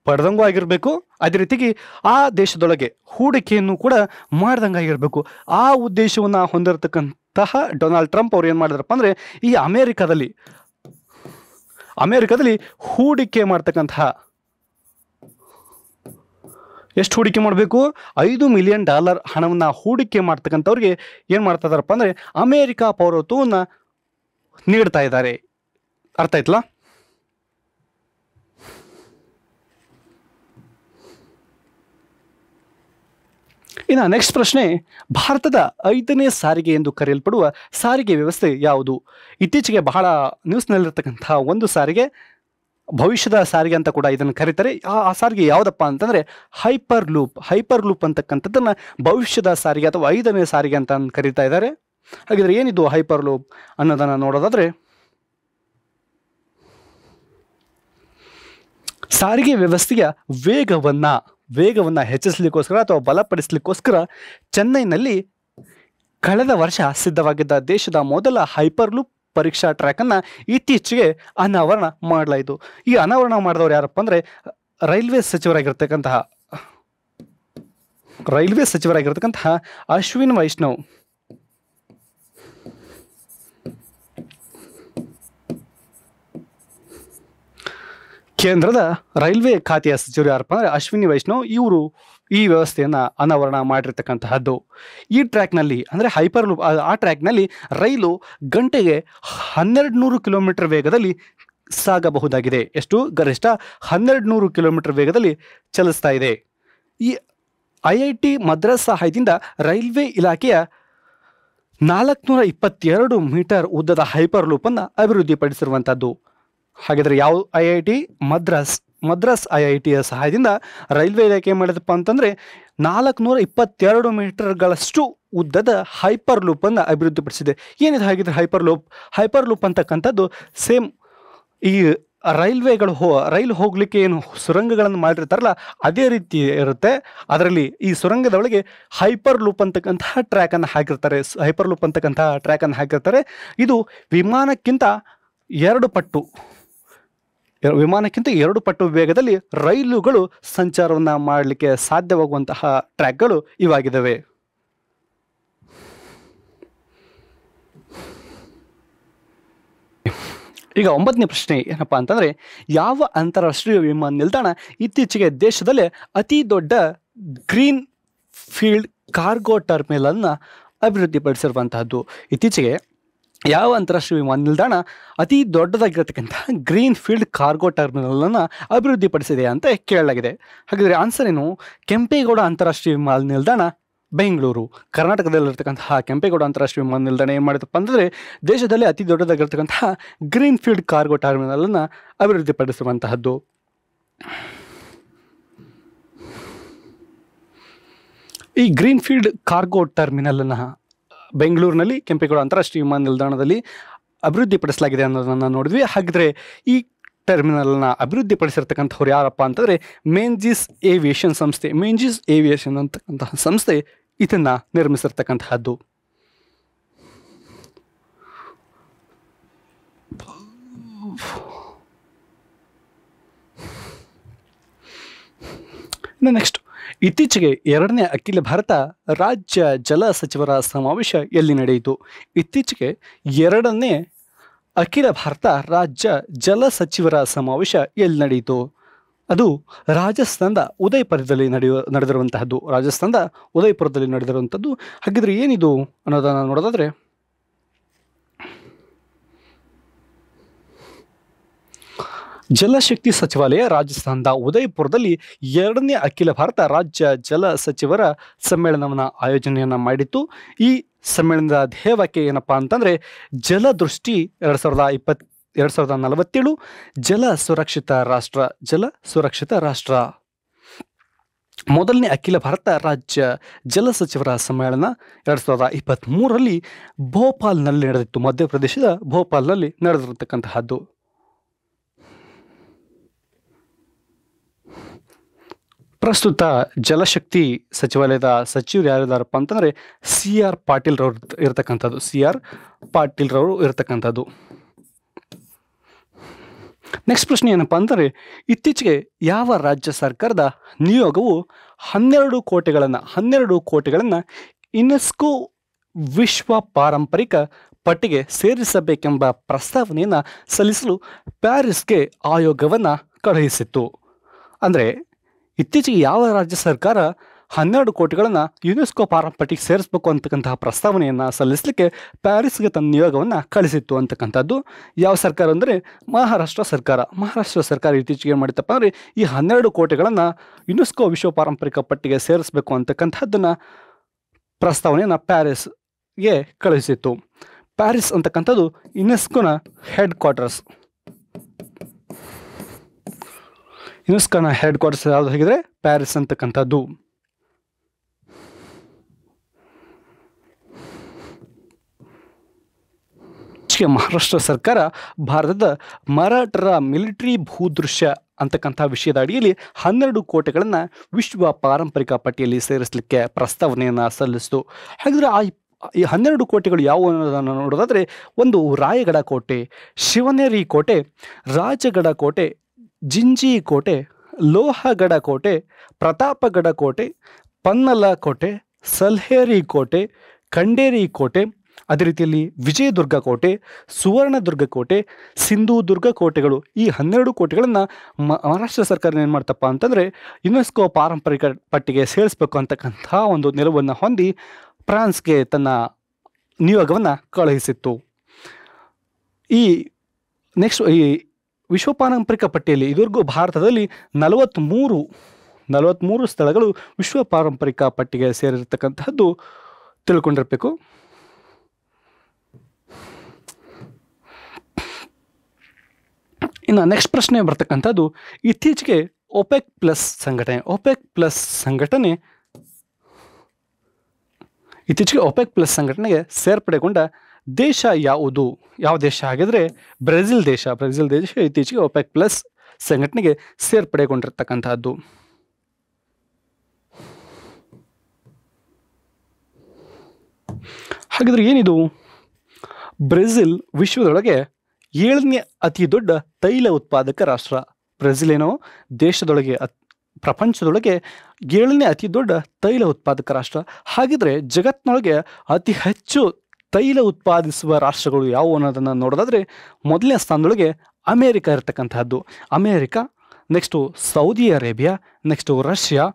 ಪಡೆದಂಗೂ ಆಗಿರಬೇಕು, ಅದೇ ರೀತಿಗೆ ಆ ದೇಶದೊಳಗೆ ಹೂಡಿಕೆಯನ್ನು ಕೂಡ ಮಾಡ್ದಂಗಾಗಿರಬೇಕು. ಆ ಉದ್ದೇಶವನ್ನು ಹೊಂದಿರತಕ್ಕಂತಹ ಡೊನಾಲ್ಡ್ ಟ್ರಂಪ್ ಅವ್ರು ಏನು ಮಾಡಿದ್ರಪ್ಪ ಅಂದರೆ, ಈ ಅಮೇರಿಕಾದಲ್ಲಿ ಹೂಡಿಕೆ ಮಾಡ್ತಕ್ಕಂತಹ, ಎಷ್ಟು ಹೂಡಿಕೆ ಮಾಡಬೇಕು? $5 ಮಿಲಿಯನ್ ಹಣವನ್ನು ಹೂಡಿಕೆ ಮಾಡ್ತಕ್ಕಂಥವ್ರಿಗೆ ಏನು ಮಾಡ್ತಾ ಇದಾರಪ್ಪ ಅಂದರೆ, ಅಮೇರಿಕಾ ಪೌರತ್ವವನ್ನು ನೀಡ್ತಾ ಇದ್ದಾರೆ. ಅರ್ಥ ಆಯ್ತಲ್ಲ? ಇನ್ನು ನೆಕ್ಸ್ಟ್ ಪ್ರಶ್ನೆ, ಭಾರತದ 5ನೇ ಸಾರಿಗೆ ಎಂದು ಕರೆಯಲ್ಪಡುವ ಸಾರಿಗೆ ವ್ಯವಸ್ಥೆ ಯಾವುದು? ಇತ್ತೀಚೆಗೆ ಬಹಳ ನ್ಯೂಸ್ನಲ್ಲಿರ್ತಕ್ಕಂಥ ಒಂದು ಸಾರಿಗೆ, ಭವಿಷ್ಯದ ಸಾರಿಗೆ ಅಂತ ಕೂಡ ಇದನ್ನು ಕರೀತಾರೆ. ಆ ಸಾರಿಗೆ ಯಾವುದಪ್ಪ ಅಂತಂದರೆ ಹೈಪರ್ ಲೂಪ್ ಅಂತಕ್ಕಂಥದ್ದನ್ನು ಭವಿಷ್ಯದ ಸಾರಿಗೆ ಅಥವಾ 5ನೇ ಸಾರಿಗೆ ಅಂತ ಕರೀತಾ ಇದ್ದಾರೆ. ಹಾಗಿದ್ರೆ ಏನಿದು ಹೈಪರ್ ಲೂಪ್ ಅನ್ನೋದನ್ನು ನೋಡೋದಾದರೆ, ಸಾರಿಗೆ ವ್ಯವಸ್ಥೆಯ ವೇಗವನ್ನು ಹೆಚ್ಚಿಸಲಿಕ್ಕೋಸ್ಕರ ಅಥವಾ ಬಲಪಡಿಸಲಿಕ್ಕೋಸ್ಕರ ಚೆನ್ನೈನಲ್ಲಿ ಕಳೆದ ವರ್ಷ ಸಿದ್ಧವಾಗಿದ್ದ ದೇಶದ ಮೊದಲ ಹೈಪರ್ ಲೂಪ್ ಪರೀಕ್ಷಾ ಟ್ರ್ಯಾಕನ್ನು ಇತ್ತೀಚೆಗೆ ಅನಾವರಣ ಮಾಡಲಾಯಿತು. ಈ ಅನಾವರಣ ಮಾಡಿದವರು ಯಾರಪ್ಪ ಅಂದರೆ, ರೈಲ್ವೆ ಸಚಿವರಾಗಿರ್ತಕ್ಕಂತಹ ಅಶ್ವಿನ್ ವೈಷ್ಣವ್. ಕೇಂದ್ರದ ರೈಲ್ವೆ ಖಾತೆಯ ಸಚಿವರು ಯಾರಪ್ಪ ಅಂದರೆ ಅಶ್ವಿನಿ ವೈಷ್ಣವ್. ಇವರು ಈ ವ್ಯವಸ್ಥೆಯನ್ನು ಅನಾವರಣ ಮಾಡಿರ್ತಕ್ಕಂತಹದ್ದು. ಈ ಟ್ರ್ಯಾಕ್ನಲ್ಲಿ ಅಂದರೆ ಹೈಪರ್ ಲೂಪ್, ಆ ಟ್ರ್ಯಾಕ್ನಲ್ಲಿ ರೈಲು ಗಂಟೆಗೆ 1200 ಕಿಲೋಮೀಟರ್ ವೇಗದಲ್ಲಿ ಸಾಗಬಹುದಾಗಿದೆ. ಎಷ್ಟು? ಗರಿಷ್ಠ 1200 ಕಿಲೋಮೀಟರ್ ವೇಗದಲ್ಲಿ ಚಲಿಸ್ತಾ ಇದೆ. ಈ IIT ಮದ್ರಾಸ್ ಸಹಾಯದಿಂದ ರೈಲ್ವೆ ಇಲಾಖೆಯ 422 ಮೀಟರ್ ಉದ್ದದ ಹೈಪರ್ ಲೂಪನ್ನು ಅಭಿವೃದ್ಧಿಪಡಿಸಿರುವಂಥದ್ದು. ಹಾಗಾದರೆ ಯಾವ IIT? ಮದ್ರಾಸ್ IITಯ ಸಹಾಯದಿಂದ ರೈಲ್ವೆ ಇಲಾಖೆ ಮಾಡಿದಪ್ಪ ಅಂತಂದರೆ 422 ಮೀಟರ್ಗಳಷ್ಟು ಉದ್ದದ ಹೈಪರ್ ಲೂಪನ್ನು ಅಭಿವೃದ್ಧಿಪಡಿಸಿದೆ. ಏನಿದೆ ಹಾಗಿದ್ರೆ ಹೈಪರ್ ಲೂಪ್ ಅಂತಕ್ಕಂಥದ್ದು ಸೇಮ್ ಈ ರೈಲು ಹೋಗಲಿಕ್ಕೆ ಏನು ಸುರಂಗಗಳನ್ನು ಮಾಡಿರ್ತಾರಲ್ಲ ಅದೇ ರೀತಿ ಇರುತ್ತೆ. ಅದರಲ್ಲಿ ಈ ಸುರಂಗದ ಒಳಗೆ ಹೈಪರ್ ಲೂಪ್ ಅಂತಕ್ಕಂತಹ ಟ್ರ್ಯಾಕನ್ನು ಹಾಕಿರ್ತಾರೆ. ಇದು ವಿಮಾನಕ್ಕಿಂತ 2 ಪಟ್ಟು ವೇಗದಲ್ಲಿ ರೈಲುಗಳು ಸಂಚಾರವನ್ನು ಮಾಡಲಿಕ್ಕೆ ಸಾಧ್ಯವಾಗುವಂತಹ ಟ್ರ್ಯಾಕ್ಗಳು ಇವಾಗಿದ್ದಾವೆ. ಈಗ 9ನೇ ಪ್ರಶ್ನೆ ಏನಪ್ಪ ಅಂತಂದರೆ, ಯಾವ ಅಂತಾರಾಷ್ಟ್ರೀಯ ವಿಮಾನ ನಿಲ್ದಾಣ ಇತ್ತೀಚೆಗೆ ದೇಶದಲ್ಲೇ ಅತಿ ದೊಡ್ಡ ಗ್ರೀನ್ ಫೀಲ್ಡ್ ಕಾರ್ಗೋ ಟರ್ಮಿನಲನ್ನು ಅಭಿವೃದ್ಧಿಪಡಿಸಿರುವಂತಹದ್ದು? ಇತ್ತೀಚೆಗೆ ಯಾವ ಅಂತಾರಾಷ್ಟ್ರೀಯ ವಿಮಾನ ನಿಲ್ದಾಣ ಅತಿ ದೊಡ್ಡದಾಗಿರತಕ್ಕಂಥ ಗ್ರೀನ್ ಫೀಲ್ಡ್ ಕಾರ್ಗೋ ಟರ್ಮಿನಲನ್ನು ಅಭಿವೃದ್ಧಿಪಡಿಸಿದೆ ಅಂತ ಕೇಳಲಾಗಿದೆ. ಹಾಗಾದರೆ ಆನ್ಸರ್ ಏನು? ಕೆಂಪೇಗೌಡ ಅಂತಾರಾಷ್ಟ್ರೀಯ ವಿಮಾನ ನಿಲ್ದಾಣ, ಬೆಂಗಳೂರು. ಕರ್ನಾಟಕದಲ್ಲಿರ್ತಕ್ಕಂತಹ ಕೆಂಪೇಗೌಡ ಅಂತಾರಾಷ್ಟ್ರೀಯ ವಿಮಾನ ನಿಲ್ದಾಣ ಏನು ಮಾಡಿದಪ್ಪ ಅಂತಂದರೆ ದೇಶದಲ್ಲಿ ಅತಿ ದೊಡ್ಡದಾಗಿರ್ತಕ್ಕಂತಹ ಗ್ರೀನ್ ಫೀಲ್ಡ್ ಕಾರ್ಗೋ ಟರ್ಮಿನಲನ್ನು ಅಭಿವೃದ್ಧಿಪಡಿಸಿರುವಂತಹದ್ದು. ಈ ಗ್ರೀನ್ ಫೀಲ್ಡ್ ಕಾರ್ಗೋ ಟರ್ಮಿನಲನ್ನು ಬೆಂಗಳೂರಿನಲ್ಲಿ ಕೆಂಪೇಗೌಡ ಅಂತಾರಾಷ್ಟ್ರೀಯ ವಿಮಾನ ನಿಲ್ದಾಣದಲ್ಲಿ ಅಭಿವೃದ್ಧಿಪಡಿಸಲಾಗಿದೆ ಅನ್ನೋದನ್ನು ನೋಡಿದ್ವಿ. ಹಾಗಿದ್ರೆ ಈ ಟರ್ಮಿನಲ್ನ ಅಭಿವೃದ್ಧಿಪಡಿಸಿರ್ತಕ್ಕಂಥವ್ರು ಯಾರಪ್ಪ ಅಂತಂದರೆ ಮೇಂಜಿಸ್ ಏವಿಯೇಷನ್ ಅಂತಕ್ಕಂತಹ ಸಂಸ್ಥೆ ಇದನ್ನು ನಿರ್ಮಿಸಿರ್ತಕ್ಕಂತಹದ್ದು. ನೆಕ್ಸ್ಟ್, ಇತ್ತೀಚೆಗೆ 2ನೇ ಅಖಿಲ ಭಾರತ ರಾಜ್ಯ ಜಲ ಸಚಿವರ ಸಮಾವೇಶ ಎಲ್ಲಿ ನಡೆಯಿತು? ಇತ್ತೀಚೆಗೆ 2ನೇ ಅಖಿಲ ಭಾರತ ರಾಜ್ಯ ಜಲ ಸಚಿವರ ಸಮಾವೇಶ ಎಲ್ಲಿ ನಡೆಯಿತು? ಅದು ರಾಜಸ್ಥಾನದ ಉದಯಪುರದಲ್ಲಿ ನಡೆದಿರುವಂತಹದ್ದು. ರಾಜಸ್ಥಾನದ ಉದಯಪುರದಲ್ಲಿ ನಡೆದಿರುವಂಥದ್ದು. ಹಾಗಿದ್ರೆ ಏನಿದು ಅನ್ನೋದನ್ನು ನೋಡೋದಾದ್ರೆ, ಜಲಶಕ್ತಿ ಸಚಿವಾಲಯ ರಾಜಸ್ಥಾನದ ಉದಯಪುರದಲ್ಲಿ 2ನೇ ಅಖಿಲ ಭಾರತ ರಾಜ್ಯ ಜಲ ಸಚಿವರ ಸಮ್ಮೇಳನವನ್ನು ಆಯೋಜನೆಯನ್ನು ಮಾಡಿತ್ತು. ಈ ಸಮ್ಮೇಳನದ ಧ್ಯೇಯವಾಕ್ಯ ಏನಪ್ಪಾ ಅಂತಂದ್ರೆ, ಜಲದೃಷ್ಟಿ 2047, ಜಲ ಸುರಕ್ಷಿತ ರಾಷ್ಟ್ರ, ಜಲ ಸುರಕ್ಷಿತ ರಾಷ್ಟ್ರ. ಮೊದಲನೇ ಅಖಿಲ ಭಾರತ ರಾಜ್ಯ ಜಲ ಸಚಿವರ ಸಮ್ಮೇಳನ 2023ರಲ್ಲಿ ಭೋಪಾಲ್ನಲ್ಲಿ ನಡೆದಿತ್ತು. ಮಧ್ಯಪ್ರದೇಶದ ಭೋಪಾಲ್ನಲ್ಲಿ ನಡೆದಿರತಕ್ಕಂತಹದ್ದು. ಪ್ರಸ್ತುತ ಜಲಶಕ್ತಿ ಸಚಿವಾಲಯದ ಸಚಿವರು ಯಾರಿದಾರಪ್ಪ ಅಂತಂದ್ರೆ CR ಪಾಟೀಲ್ ರವರು ಇರತಕ್ಕಂಥದ್ದು. CR ಪಾಟೀಲ್ ರವರು ಇರತಕ್ಕಂಥದ್ದು. ನೆಕ್ಸ್ಟ್ ಪ್ರಶ್ನೆ ಏನಪ್ಪಾ ಅಂತಂದ್ರೆ, ಇತ್ತೀಚೆಗೆ ಯಾವ ರಾಜ್ಯ ಸರ್ಕಾರದ ನಿಯೋಗವು 12 ಕೋಟೆಗಳನ್ನು ಯುನೆಸ್ಕೋ ವಿಶ್ವ ಪಾರಂಪರಿಕ ಪಟ್ಟಿಗೆ ಸೇರಿಸಬೇಕೆಂಬ ಪ್ರಸ್ತಾವನೆಯನ್ನು ಸಲ್ಲಿಸಲು ಪ್ಯಾರಿಸ್ಗೆ ಆಯೋಗವನ್ನು ಕಳುಹಿಸಿತ್ತು? ಅಂದರೆ ಇತ್ತೀಚೆಗೆ ಯಾವ ರಾಜ್ಯ ಸರ್ಕಾರ 12 ಕೋಟೆಗಳನ್ನು ಯುನೆಸ್ಕೋ ಪಾರಂಪಟ್ಟಿಗೆ ಸೇರಿಸಬೇಕು ಅಂತಕ್ಕಂತಹ ಪ್ರಸ್ತಾವನೆಯನ್ನು ಸಲ್ಲಿಸಲಿಕ್ಕೆ ಪ್ಯಾರಿಸ್ಗೆ ತನ್ನ ನಿಯೋಗವನ್ನು ಕಳಿಸಿತ್ತು ಅಂತಕ್ಕಂಥದ್ದು? ಯಾವ ಸರ್ಕಾರ ಅಂದರೆ ಮಹಾರಾಷ್ಟ್ರ ಸರ್ಕಾರ. ಮಹಾರಾಷ್ಟ್ರ ಸರ್ಕಾರ ಇತ್ತೀಚೆಗೆ ಏನು ಮಾಡಿತ್ತಪ್ಪ ಅಂದರೆ, ಈ 12 ಕೋಟೆಗಳನ್ನು ಯುನೆಸ್ಕೋ ವಿಶ್ವ ಪಾರಂಪರಿಕ ಪಟ್ಟಿಗೆ ಸೇರಿಸಬೇಕು ಅಂತಕ್ಕಂಥದ್ದನ್ನು ಪ್ರಸ್ತಾವನೆಯನ್ನು ಪ್ಯಾರಿಸ್ಗೆ ಕಳುಹಿಸಿತ್ತು. ಪ್ಯಾರಿಸ್ ಅಂತಕ್ಕಂಥದ್ದು ಯುನೆಸ್ಕೋನ ಹೆಡ್ ಕ್ವಾರ್ಟರ್ಸ್. ಯುನೆಸ್ಕೋನ ಹೆಡ್ ಕ್ವಾರ್ಟರ್ಸ್ ಯಾವುದು ಹೇಗಿದ್ರೆ ಪ್ಯಾರಿಸ್ ಅಂತಕ್ಕಂಥದ್ದು. ಮಹಾರಾಷ್ಟ್ರ ಸರ್ಕಾರ ಭಾರತದ ಮರಾಠರ ಮಿಲಿಟರಿ ಭೂದೃಶ್ಯ ಅಂತಕ್ಕಂಥ ವಿಷಯದ ಅಡಿಯಲ್ಲಿ 12 ಕೋಟೆಗಳನ್ನು ವಿಶ್ವ ಪಾರಂಪರಿಕ ಪಟ್ಟಿಯಲ್ಲಿ ಸೇರಿಸಲಿಕ್ಕೆ ಪ್ರಸ್ತಾವನೆಯನ್ನು ಸಲ್ಲಿಸಿತು. ಹಾಗಿದ್ರೆ ಈ 12 ಕೋಟೆಗಳು ಯಾವುವು ಅನ್ನೋದನ್ನು ನೋಡೋದಾದರೆ, ಒಂದು ರಾಯಗಢ ಕೋಟೆ, ಶಿವನೇರಿ ಕೋಟೆ, ರಾಜಗಢ ಕೋಟೆ, ಜಿಂಜಿ ಕೋಟೆ, ಲೋಹಗಢ ಕೋಟೆ, ಪ್ರತಾಪಗಢ ಕೋಟೆ, ಪನ್ನಲ ಕೋಟೆ, ಸಲ್ಹೇರಿ ಕೋಟೆ, ಖಂಡೇರಿ ಕೋಟೆ, ಅದೇ ರೀತಿಯಲ್ಲಿ ವಿಜಯದುರ್ಗ ಕೋಟೆ, ಸುವರ್ಣದುರ್ಗ ಕೋಟೆ, ಸಿಂಧೂದುರ್ಗ ಕೋಟೆಗಳು. ಈ 12 ಕೋಟೆಗಳನ್ನು ಮಹಾರಾಷ್ಟ್ರ ಸರ್ಕಾರ ಏನು ಮಾಡ್ತಪ್ಪ ಅಂತಂದರೆ ಯುನೆಸ್ಕೋ ಪಾರಂಪರಿಕ ಪಟ್ಟಿಗೆ ಸೇರಿಸಬೇಕು ಅಂತಕ್ಕಂಥ ಒಂದು ನಿಲುವನ್ನು ಹೊಂದಿ ಫ್ರಾನ್ಸ್ಗೆ ತನ್ನ ನಿಯೋಗವನ್ನು ಕಳುಹಿಸಿತ್ತು. ಈ ವಿಶ್ವ ಪಾರಂಪರಿಕ ಪಟ್ಟಿಯಲ್ಲಿ ಇದುವರೆಗೂ ಭಾರತದಲ್ಲಿ 43 ಸ್ಥಳಗಳು ವಿಶ್ವ ಪಾರಂಪರಿಕ ಪಟ್ಟಿಗೆ ಸೇರಿರ್ತಕ್ಕಂತಹದ್ದು ತಿಳ್ಕೊಂಡಿರಬೇಕು. ಇನ್ನು ನೆಕ್ಸ್ಟ್ ಪ್ರಶ್ನೆ ಬರ್ತಕ್ಕಂಥದ್ದು, ಇತ್ತೀಚೆಗೆ ಒಪೆಕ್ ಪ್ಲಸ್ ಸಂಘಟನೆಗೆ ಸೇರ್ಪಡೆಗೊಂಡ ದೇಶ ಯಾವುದು? ಯಾವ ದೇಶ ಆಗಿದ್ರೆ ಬ್ರೆಜಿಲ್ ದೇಶ. ಇತ್ತೀಚೆಗೆ ಒಪೆಕ್ ಪ್ಲಸ್ ಸಂಘಟನೆಗೆ ಸೇರ್ಪಡೆಗೊಂಡಿರ್ತಕ್ಕಂತಹದ್ದು. ಹಾಗಿದ್ರೆ ಏನಿದು? ಬ್ರೆಜಿಲ್ ವಿಶ್ವದೊಳಗೆ 7ನೇ ಅತಿ ದೊಡ್ಡ ತೈಲ ಉತ್ಪಾದಕ ರಾಷ್ಟ್ರ. ಬ್ರೆಜಿಲ್ ಏನೋ ದೇಶದೊಳಗೆ ಪ್ರಪಂಚದೊಳಗೆ 7ನೇ ಅತಿ ದೊಡ್ಡ ತೈಲ ಉತ್ಪಾದಕ ರಾಷ್ಟ್ರ. ಹಾಗಿದ್ರೆ ಜಗತ್ತಿನೊಳಗೆ ಅತಿ ಹೆಚ್ಚು ತೈಲ ಉತ್ಪಾದಿಸುವ ರಾಷ್ಟ್ರಗಳು ಯಾವುವು ಅನ್ನೋದನ್ನು ನೋಡೋದಾದರೆ, ಮೊದಲನೇ ಸ್ಥಾನದೊಳಗೆ ಅಮೇರಿಕಾ ಇರತಕ್ಕಂತಹದ್ದು. America, next Saudi Arabia, next Russia,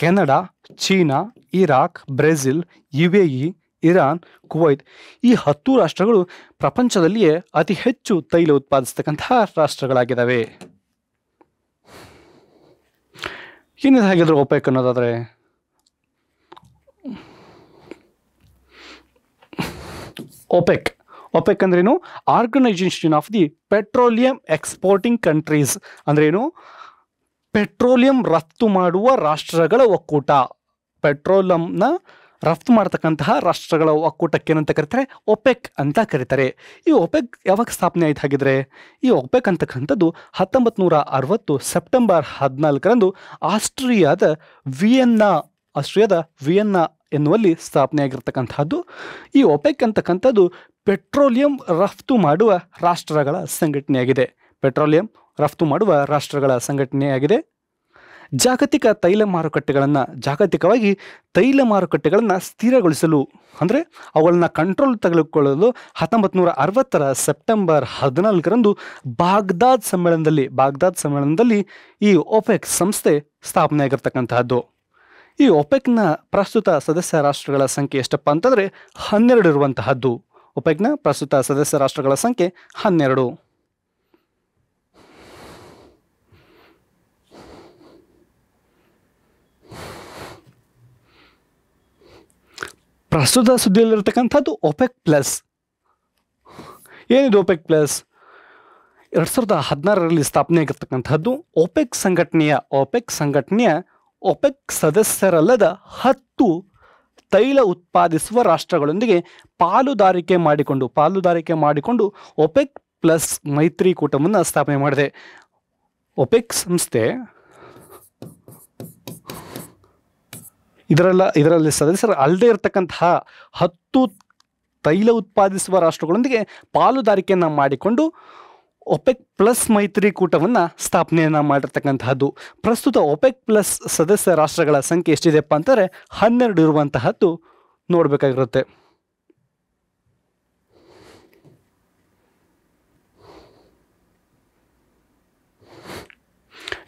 Canada, China, Iraq, Brazil, UAE, Iran, Kuwait. ಈ 10 ರಾಷ್ಟ್ರಗಳು ಪ್ರಪಂಚದಲ್ಲಿಯೇ ಅತಿ ಹೆಚ್ಚು ತೈಲ ಉತ್ಪಾದಿಸ್ತಕ್ಕಂತಹ ರಾಷ್ಟ್ರಗಳಾಗಿದ್ದಾವೆ. ಏನಿದೆ ಹಾಗಿದ್ರೆ ಒಪೆಕ್ ಅನ್ನೋದಾದರೆ, ಒಪೆಕ್ ಅಂದ್ರೇನು? Organisation of the petroleum exporting countries. ಅಂದ್ರೇನು? ಪೆಟ್ರೋಲಿಯಂ ರಫ್ತು ಮಾಡುವ ರಾಷ್ಟ್ರಗಳ ಒಕ್ಕೂಟ. ಪೆಟ್ರೋಲಿಯಂನ ರಫ್ತು ಮಾಡ್ತಕ್ಕಂತಹ ರಾಷ್ಟ್ರಗಳ ಒಕ್ಕೂಟಕ್ಕೆ ಏನಂತ ಕರೀತಾರೆ? ಒಪೆಕ್ ಅಂತ ಕರೀತಾರೆ. ಈ ಒಪೆಕ್ ಯಾವಾಗ ಸ್ಥಾಪನೆ ಆಯ್ತು ಹಾಗಿದ್ರೆ? ಈ ಒಪೆಕ್ ಅಂತಕ್ಕಂಥದ್ದು 1960 ಸೆಪ್ಟೆಂಬರ್ 14ರಂದು ಆಸ್ಟ್ರಿಯಾದ ವಿಯೆನ್ನಾ ಎನ್ನುವಲ್ಲಿ ಸ್ಥಾಪನೆ ಆಗಿರ್ತಕ್ಕಂಥದ್ದು. ಈ ಒಪೆಕ್ ಅಂತಕ್ಕಂಥದ್ದು ಪೆಟ್ರೋಲಿಯಂ ರಫ್ತು ಮಾಡುವ ರಾಷ್ಟ್ರಗಳ ಸಂಘಟನೆಯಾಗಿದೆ. ಜಾಗತಿಕ ತೈಲ ಮಾರುಕಟ್ಟೆಗಳನ್ನು ಜಾಗತಿಕವಾಗಿ ತೈಲ ಮಾರುಕಟ್ಟೆಗಳನ್ನು ಸ್ಥಿರಗೊಳಿಸಲು ಅಂದರೆ ಅವುಗಳನ್ನ ಕಂಟ್ರೋಲ್ ತೆಗೆದುಕೊಳ್ಳಲು 1960 ಸೆಪ್ಟೆಂಬರ್ 14ರಂದು ಬಾಗ್ದಾದ್ ಸಮ್ಮೇಳನದಲ್ಲಿ ಈ ಒಪೆಕ್ ಸಂಸ್ಥೆ ಸ್ಥಾಪನೆ ಆಗಿರ್ತಕ್ಕಂತಹದ್ದು. ಈ ಒಪೆಕ್ನ ಪ್ರಸ್ತುತ ಸದಸ್ಯ ರಾಷ್ಟ್ರಗಳ ಸಂಖ್ಯೆ ಎಷ್ಟಪ್ಪ ಅಂತಂದರೆ 12 ಇರುವಂತಹದ್ದು. ಒಪೆಕ್ನ ಪ್ರಸ್ತುತ ಸದಸ್ಯ ರಾಷ್ಟ್ರಗಳ ಸಂಖ್ಯೆ 12. ಪ್ರಸ್ತುತ ಸುದ್ದಿಯಲ್ಲಿರ್ತಕ್ಕಂಥದ್ದು ಒಪೆಕ್ ಪ್ಲಸ್. ಏನಿದು ಒಪೆಕ್ ಪ್ಲಸ್? 2016ರಲ್ಲಿ ಸ್ಥಾಪನೆ ಆಗಿರ್ತಕ್ಕಂಥದ್ದು. ಒಪೆಕ್ ಸಂಘಟನೆಯ ಒಪೆಕ್ ಸದಸ್ಯರಲ್ಲದ 10 ತೈಲ ಉತ್ಪಾದಿಸುವ ರಾಷ್ಟ್ರಗಳೊಂದಿಗೆ ಪಾಲುದಾರಿಕೆ ಮಾಡಿಕೊಂಡು ಒಪೆಕ್ ಪ್ಲಸ್ ಮೈತ್ರಿಕೂಟವನ್ನು ಸ್ಥಾಪನೆ ಮಾಡಿದೆ. ಒಪೆಕ್ ಸಂಸ್ಥೆ ಇದರಲ್ಲಿ ಸದಸ್ಯರು ಅಲ್ಲದೆ ಇರತಕ್ಕಂತಹ 10 ತೈಲ ಉತ್ಪಾದಿಸುವ ರಾಷ್ಟ್ರಗಳೊಂದಿಗೆ ಪಾಲುದಾರಿಕೆಯನ್ನು ಮಾಡಿಕೊಂಡು ಒಪೆಕ್ ಪ್ಲಸ್ ಮೈತ್ರಿಕೂಟವನ್ನು ಸ್ಥಾಪನೆಯನ್ನು ಮಾಡಿರ್ತಕ್ಕಂತಹದ್ದು. ಪ್ರಸ್ತುತ ಒಪೆಕ್ ಪ್ಲಸ್ ಸದಸ್ಯ ರಾಷ್ಟ್ರಗಳ ಸಂಖ್ಯೆ ಎಷ್ಟಿದೆಪ್ಪ ಅಂತಾರೆ 12 ಇರುವಂತಹದ್ದು ನೋಡಬೇಕಾಗಿರುತ್ತೆ.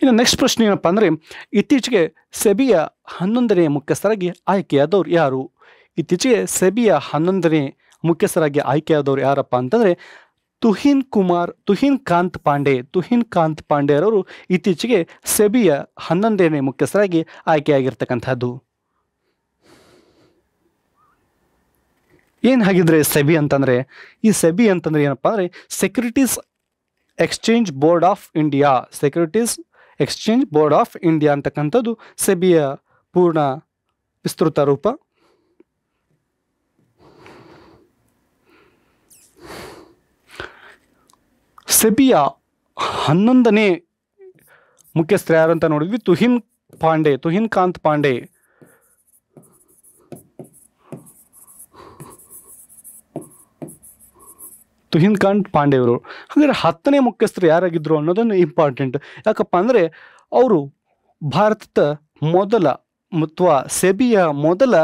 ಇನ್ನು ನೆಕ್ಸ್ಟ್ ಪ್ರಶ್ನೆ ಏನಪ್ಪ ಅಂದರೆ, ಇತ್ತೀಚೆಗೆ ಸೆಬಿಯ 11ನೇ ಮುಖ್ಯಸ್ಥರಾಗಿ ಆಯ್ಕೆಯಾದವ್ರು ಯಾರು? ಇತ್ತೀಚೆಗೆ ಸೆಬಿಯ 11ನೇ ಮುಖ್ಯಸ್ಥರಾಗಿ ಆಯ್ಕೆಯಾದವ್ರು ಯಾರಪ್ಪ ಅಂತಂದರೆ ತುಹಿನ್ ಕಾಂತ್ ಪಾಂಡೆರವರು ಇತ್ತೀಚೆಗೆ ಸೆಬಿಯ 11ನೇ ಮುಖ್ಯಸ್ಥರಾಗಿ ಆಯ್ಕೆಯಾಗಿರ್ತಕ್ಕಂಥದ್ದು. ಏನು ಹಾಗಿದ್ರೆ ಸೆಬಿ ಅಂತಂದರೆ? ಈ ಸೆಬಿ ಅಂತಂದರೆ ಏನಪ್ಪ ಅಂದರೆ securities exchange board of India ಅಂತಕ್ಕಂಥದ್ದು ಸೆಬಿಯ ಪೂರ್ಣ ವಿಸ್ತೃತ ರೂಪ. ಸೆಬಿಯ 11ನೇ ಮುಖ್ಯಸ್ಥರು ಯಾರು ಅಂತ ನೋಡಿದ್ವಿ. ತುಹಿನ್ ಕಾಂತ್ ಪಾಂಡೆ. ಅವರು. ಹಾಗಾದರೆ 10ನೇ ಮುಖ್ಯಸ್ಥರು ಯಾರಾಗಿದ್ರು ಅನ್ನೋದನ್ನು ಇಂಪಾರ್ಟೆಂಟ್. ಯಾಕಪ್ಪ ಅಂದರೆ ಅವರು ಭಾರತದ ಸೆಬಿಯ ಮೊದಲ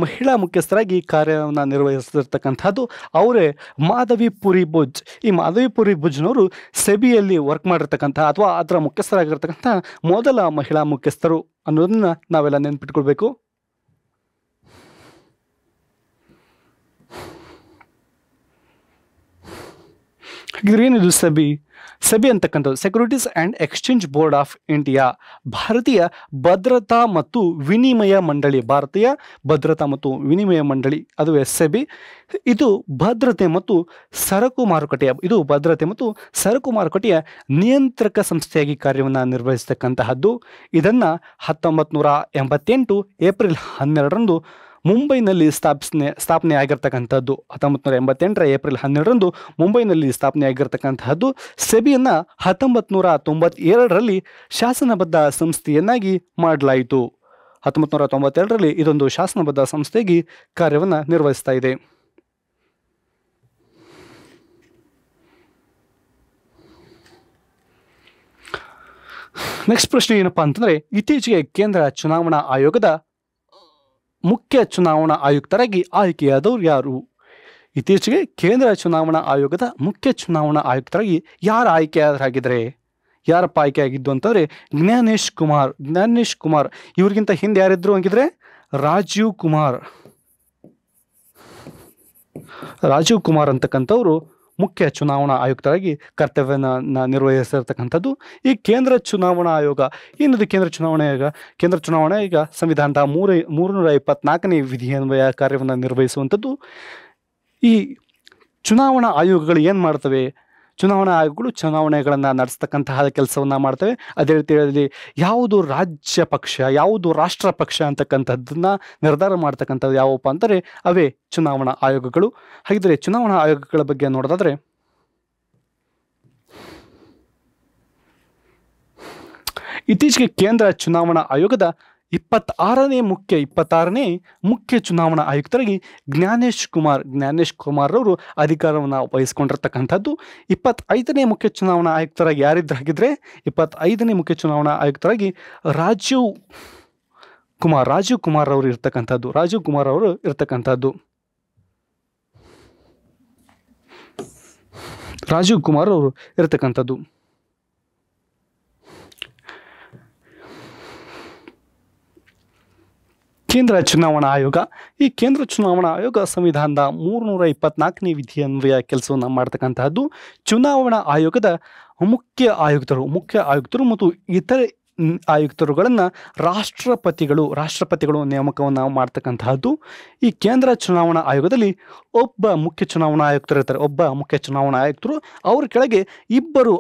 ಮಹಿಳಾ ಮುಖ್ಯಸ್ಥರಾಗಿ ಕಾರ್ಯವನ್ನು ನಿರ್ವಹಿಸಿರ್ತಕ್ಕಂಥದ್ದು ಅವರೇ ಮಾಧವಿಪುರಿ ಬುಜ್. ಈ ಮಾಧವಿಪುರಿ ಬುಜ್ನವರು ಸೆಬಿಯಲ್ಲಿ ವರ್ಕ್ ಮಾಡಿರ್ತಕ್ಕಂಥ ಅಥವಾ ಅದರ ಮುಖ್ಯಸ್ಥರಾಗಿರ್ತಕ್ಕಂಥ ಮೊದಲ ಮಹಿಳಾ ಮುಖ್ಯಸ್ಥರು ಅನ್ನೋದನ್ನ ನಾವೆಲ್ಲ ನೆನ್ಪಿಟ್ಕೊಳ್ಬೇಕು. ಹಾಗಿದ್ರೆ ಏನಿದು ಸೆಬಿ ಅಂತಕ್ಕಂಥದ್ದು securities and exchange board of India, ಭಾರತೀಯ ಭದ್ರತಾ ಮತ್ತು ವಿನಿಮಯ ಮಂಡಳಿ, ಅದುವೇ ಸೆಬಿ. ಇದು ಭದ್ರತೆ ಮತ್ತು ಸರಕು ಮಾರುಕಟ್ಟೆಯ ನಿಯಂತ್ರಕ ಸಂಸ್ಥೆಯಾಗಿ ಕಾರ್ಯವನ್ನು ನಿರ್ವಹಿಸತಕ್ಕಂತಹದ್ದು. ಇದನ್ನು 1988 ಏಪ್ರಿಲ್ 12ರಂದು ಮುಂಬೈನಲ್ಲಿ ಸ್ಥಾಪನೆ ಆಗಿರ್ತಕ್ಕಂಥದ್ದು. 1988 ಏಪ್ರಿಲ್ 12ರಂದು ಮುಂಬೈನಲ್ಲಿ ಸ್ಥಾಪನೆ ಆಗಿರ್ತಕ್ಕಂತಹದ್ದು. ಸೆಬಿಯನ್ನು 1992ರಲ್ಲಿ ಶಾಸನಬದ್ಧ ಸಂಸ್ಥೆಯನ್ನಾಗಿ ಮಾಡಲಾಯಿತು. 1992ರಲ್ಲಿ ಇದೊಂದು ಶಾಸನಬದ್ಧ ಸಂಸ್ಥೆಯಾಗಿ ಕಾರ್ಯವನ್ನು ನಿರ್ವಹಿಸ್ತಾ ಇದೆ. ನೆಕ್ಸ್ಟ್ ಪ್ರಶ್ನೆ ಏನಪ್ಪಾ ಅಂತಂದ್ರೆ, ಇತ್ತೀಚೆಗೆ ಕೇಂದ್ರ ಚುನಾವಣಾ ಆಯೋಗದ ಮುಖ್ಯ ಚುನಾವಣಾ ಆಯುಕ್ತರಾಗಿ ಆಯ್ಕೆಯಾದವರು ಯಾರು? ಇತ್ತೀಚೆಗೆ ಕೇಂದ್ರ ಚುನಾವಣಾ ಆಯೋಗದ ಮುಖ್ಯ ಚುನಾವಣಾ ಆಯುಕ್ತರಾಗಿ ಯಾರು ಆಯ್ಕೆಯಾದರಾಗಿದ್ದಾರೆ? ಯಾರಪ್ಪ ಆಯ್ಕೆಯಾಗಿದ್ದು ಅಂತಂದರೆ ಜ್ಞಾನೇಶ್ ಕುಮಾರ್. ಇವ್ರಿಗಿಂತ ಹಿಂದೆ ಯಾರಿದ್ರು ಹಂಗಿದ್ರೆ ರಾಜೀವ್ ಕುಮಾರ್ ಅಂತಕ್ಕಂಥವ್ರು ಮುಖ್ಯ ಚುನಾವಣಾ ಆಯುಕ್ತರಾಗಿ ಕರ್ತವ್ಯವನ್ನು ನಿರ್ವಹಿಸಿರ್ತಕ್ಕಂಥದ್ದು. ಈ ಕೇಂದ್ರ ಚುನಾವಣಾ ಆಯೋಗ ಏನಿದೆ? ಕೇಂದ್ರ ಚುನಾವಣಾ ಆಯೋಗ ಸಂವಿಧಾನದ 324ನೇ ವಿಧಿಯನ್ವಯ ಕಾರ್ಯವನ್ನು ನಿರ್ವಹಿಸುವಂಥದ್ದು. ಈ ಚುನಾವಣಾ ಆಯೋಗಗಳು ಏನು ಮಾಡ್ತವೆ? ಚುನಾವಣಾ ಆಯೋಗಗಳು ಚುನಾವಣೆಗಳನ್ನು ನಡೆಸ್ತಕ್ಕಂತಹ ಕೆಲಸವನ್ನು ಮಾಡ್ತವೆ. ಅದೇ ರೀತಿಯಲ್ಲಿ ಯಾವುದು ರಾಜ್ಯ ಪಕ್ಷ, ಯಾವುದು ರಾಷ್ಟ್ರ ಪಕ್ಷ ಅಂತಕ್ಕಂಥದ್ದನ್ನ ನಿರ್ಧಾರ ಮಾಡ್ತಕ್ಕಂಥದ್ದು ಯಾವಪ್ಪ ಅಂತಾರೆ ಅವೇ ಚುನಾವಣಾ ಆಯೋಗಗಳು. ಹಾಗಿದ್ರೆ ಚುನಾವಣಾ ಆಯೋಗಗಳ ಬಗ್ಗೆ ನೋಡೋದಾದ್ರೆ ಇತ್ತೀಚೆಗೆ ಕೇಂದ್ರ ಚುನಾವಣಾ ಆಯೋಗದ 26ನೇ ಮುಖ್ಯ ಚುನಾವಣಾ ಆಯುಕ್ತರಾಗಿ ಜ್ಞಾನೇಶ್ ಕುಮಾರ್ ಅವರು ಅಧಿಕಾರವನ್ನು ವಹಿಸ್ಕೊಂಡಿರ್ತಕ್ಕಂಥದ್ದು. 25ನೇ ಮುಖ್ಯ ಚುನಾವಣಾ ಆಯುಕ್ತರಾಗಿ ಯಾರಿದ್ರು ಹಾಗಿದ್ರೆ 25ನೇ ಮುಖ್ಯ ಚುನಾವಣಾ ಆಯುಕ್ತರಾಗಿ ರಾಜೀವ್ ಕುಮಾರ್ ಅವರು ಇರ್ತಕ್ಕಂಥದ್ದು. ರಾಜೀವ್ ಕುಮಾರ್ ಅವರು ಇರತಕ್ಕಂಥದ್ದು. ಕೇಂದ್ರ ಚುನಾವಣಾ ಆಯೋಗ. ಈ ಕೇಂದ್ರ ಚುನಾವಣಾ ಆಯೋಗ ಸಂವಿಧಾನದ 324ನೇ ವಿಧಿಯನ್ವಯ ಕೆಲಸವನ್ನು ಮಾಡ್ತಕ್ಕಂತಹದ್ದು. ಚುನಾವಣಾ ಆಯೋಗದ ಮುಖ್ಯ ಆಯುಕ್ತರು ಮತ್ತು ಇತರೆ ಆಯುಕ್ತರುಗಳನ್ನು ರಾಷ್ಟ್ರಪತಿಗಳು ನೇಮಕವನ್ನು ಮಾಡ್ತಕ್ಕಂತಹದ್ದು. ಈ ಕೇಂದ್ರ ಚುನಾವಣಾ ಆಯೋಗದಲ್ಲಿ ಒಬ್ಬ ಮುಖ್ಯ ಚುನಾವಣಾ ಆಯುಕ್ತರು ಇರ್ತಾರೆ. ಅವ್ರ ಕೆಳಗೆ ಇಬ್ಬರು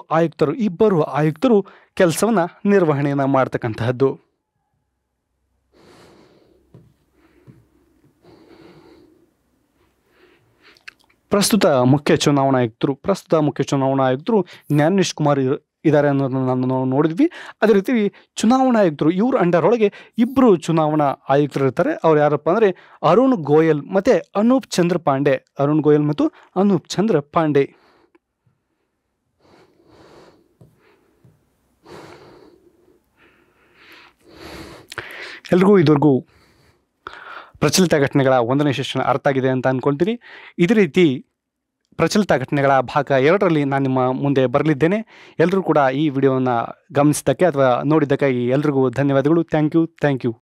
ಆಯುಕ್ತರು ಕೆಲಸವನ್ನು ನಿರ್ವಹಣೆಯನ್ನು ಮಾಡ್ತಕ್ಕಂತಹದ್ದು. ಪ್ರಸ್ತುತ ಮುಖ್ಯ ಚುನಾವಣಾ ಆಯುಕ್ತರು ಜ್ಞಾನೇಶ್ ಕುಮಾರ್ ಇದ್ದಾರೆ ಅನ್ನೋದನ್ನು ನಾವು ನೋಡಿದ್ವಿ. ಅದೇ ರೀತಿ ಚುನಾವಣಾ ಆಯುಕ್ತರು ಇವ್ರ ಅಂಡರ್ ಒಳಗೆ ಇಬ್ಬರು ಚುನಾವಣಾ ಆಯುಕ್ತರು ಇರ್ತಾರೆ. ಅವ್ರು ಯಾರಪ್ಪ ಅಂದರೆ ಅರುಣ್ ಗೋಯಲ್ ಮತ್ತು ಅನೂಪ್ ಚಂದ್ರ ಪಾಂಡೆ. ಎಲ್ರಿಗೂ ಇದುವರೆಗೂ ಪ್ರಚಲಿತ ಘಟನೆಗಳ 1ನೇ ಸೆಷನ್ ಅರ್ಥ ಆಗಿದೆ ಅಂತ ಅಂದ್ಕೊಳ್ತೀನಿ. ಇದೇ ರೀತಿ ಪ್ರಚಲಿತ ಘಟನೆಗಳ ಭಾಗ 2ರಲ್ಲಿ ನಾನು ನಿಮ್ಮ ಮುಂದೆ ಬರಲಿದ್ದೇನೆ. ಎಲ್ಲರೂ ಕೂಡ ಈ ವಿಡಿಯೋವನ್ನು ಗಮನಿಸಿದ್ದಕ್ಕೆ ಅಥವಾ ನೋಡಿದ್ದಕ್ಕಾಗಿ ಎಲ್ರಿಗೂ ಧನ್ಯವಾದಗಳು. Thank you.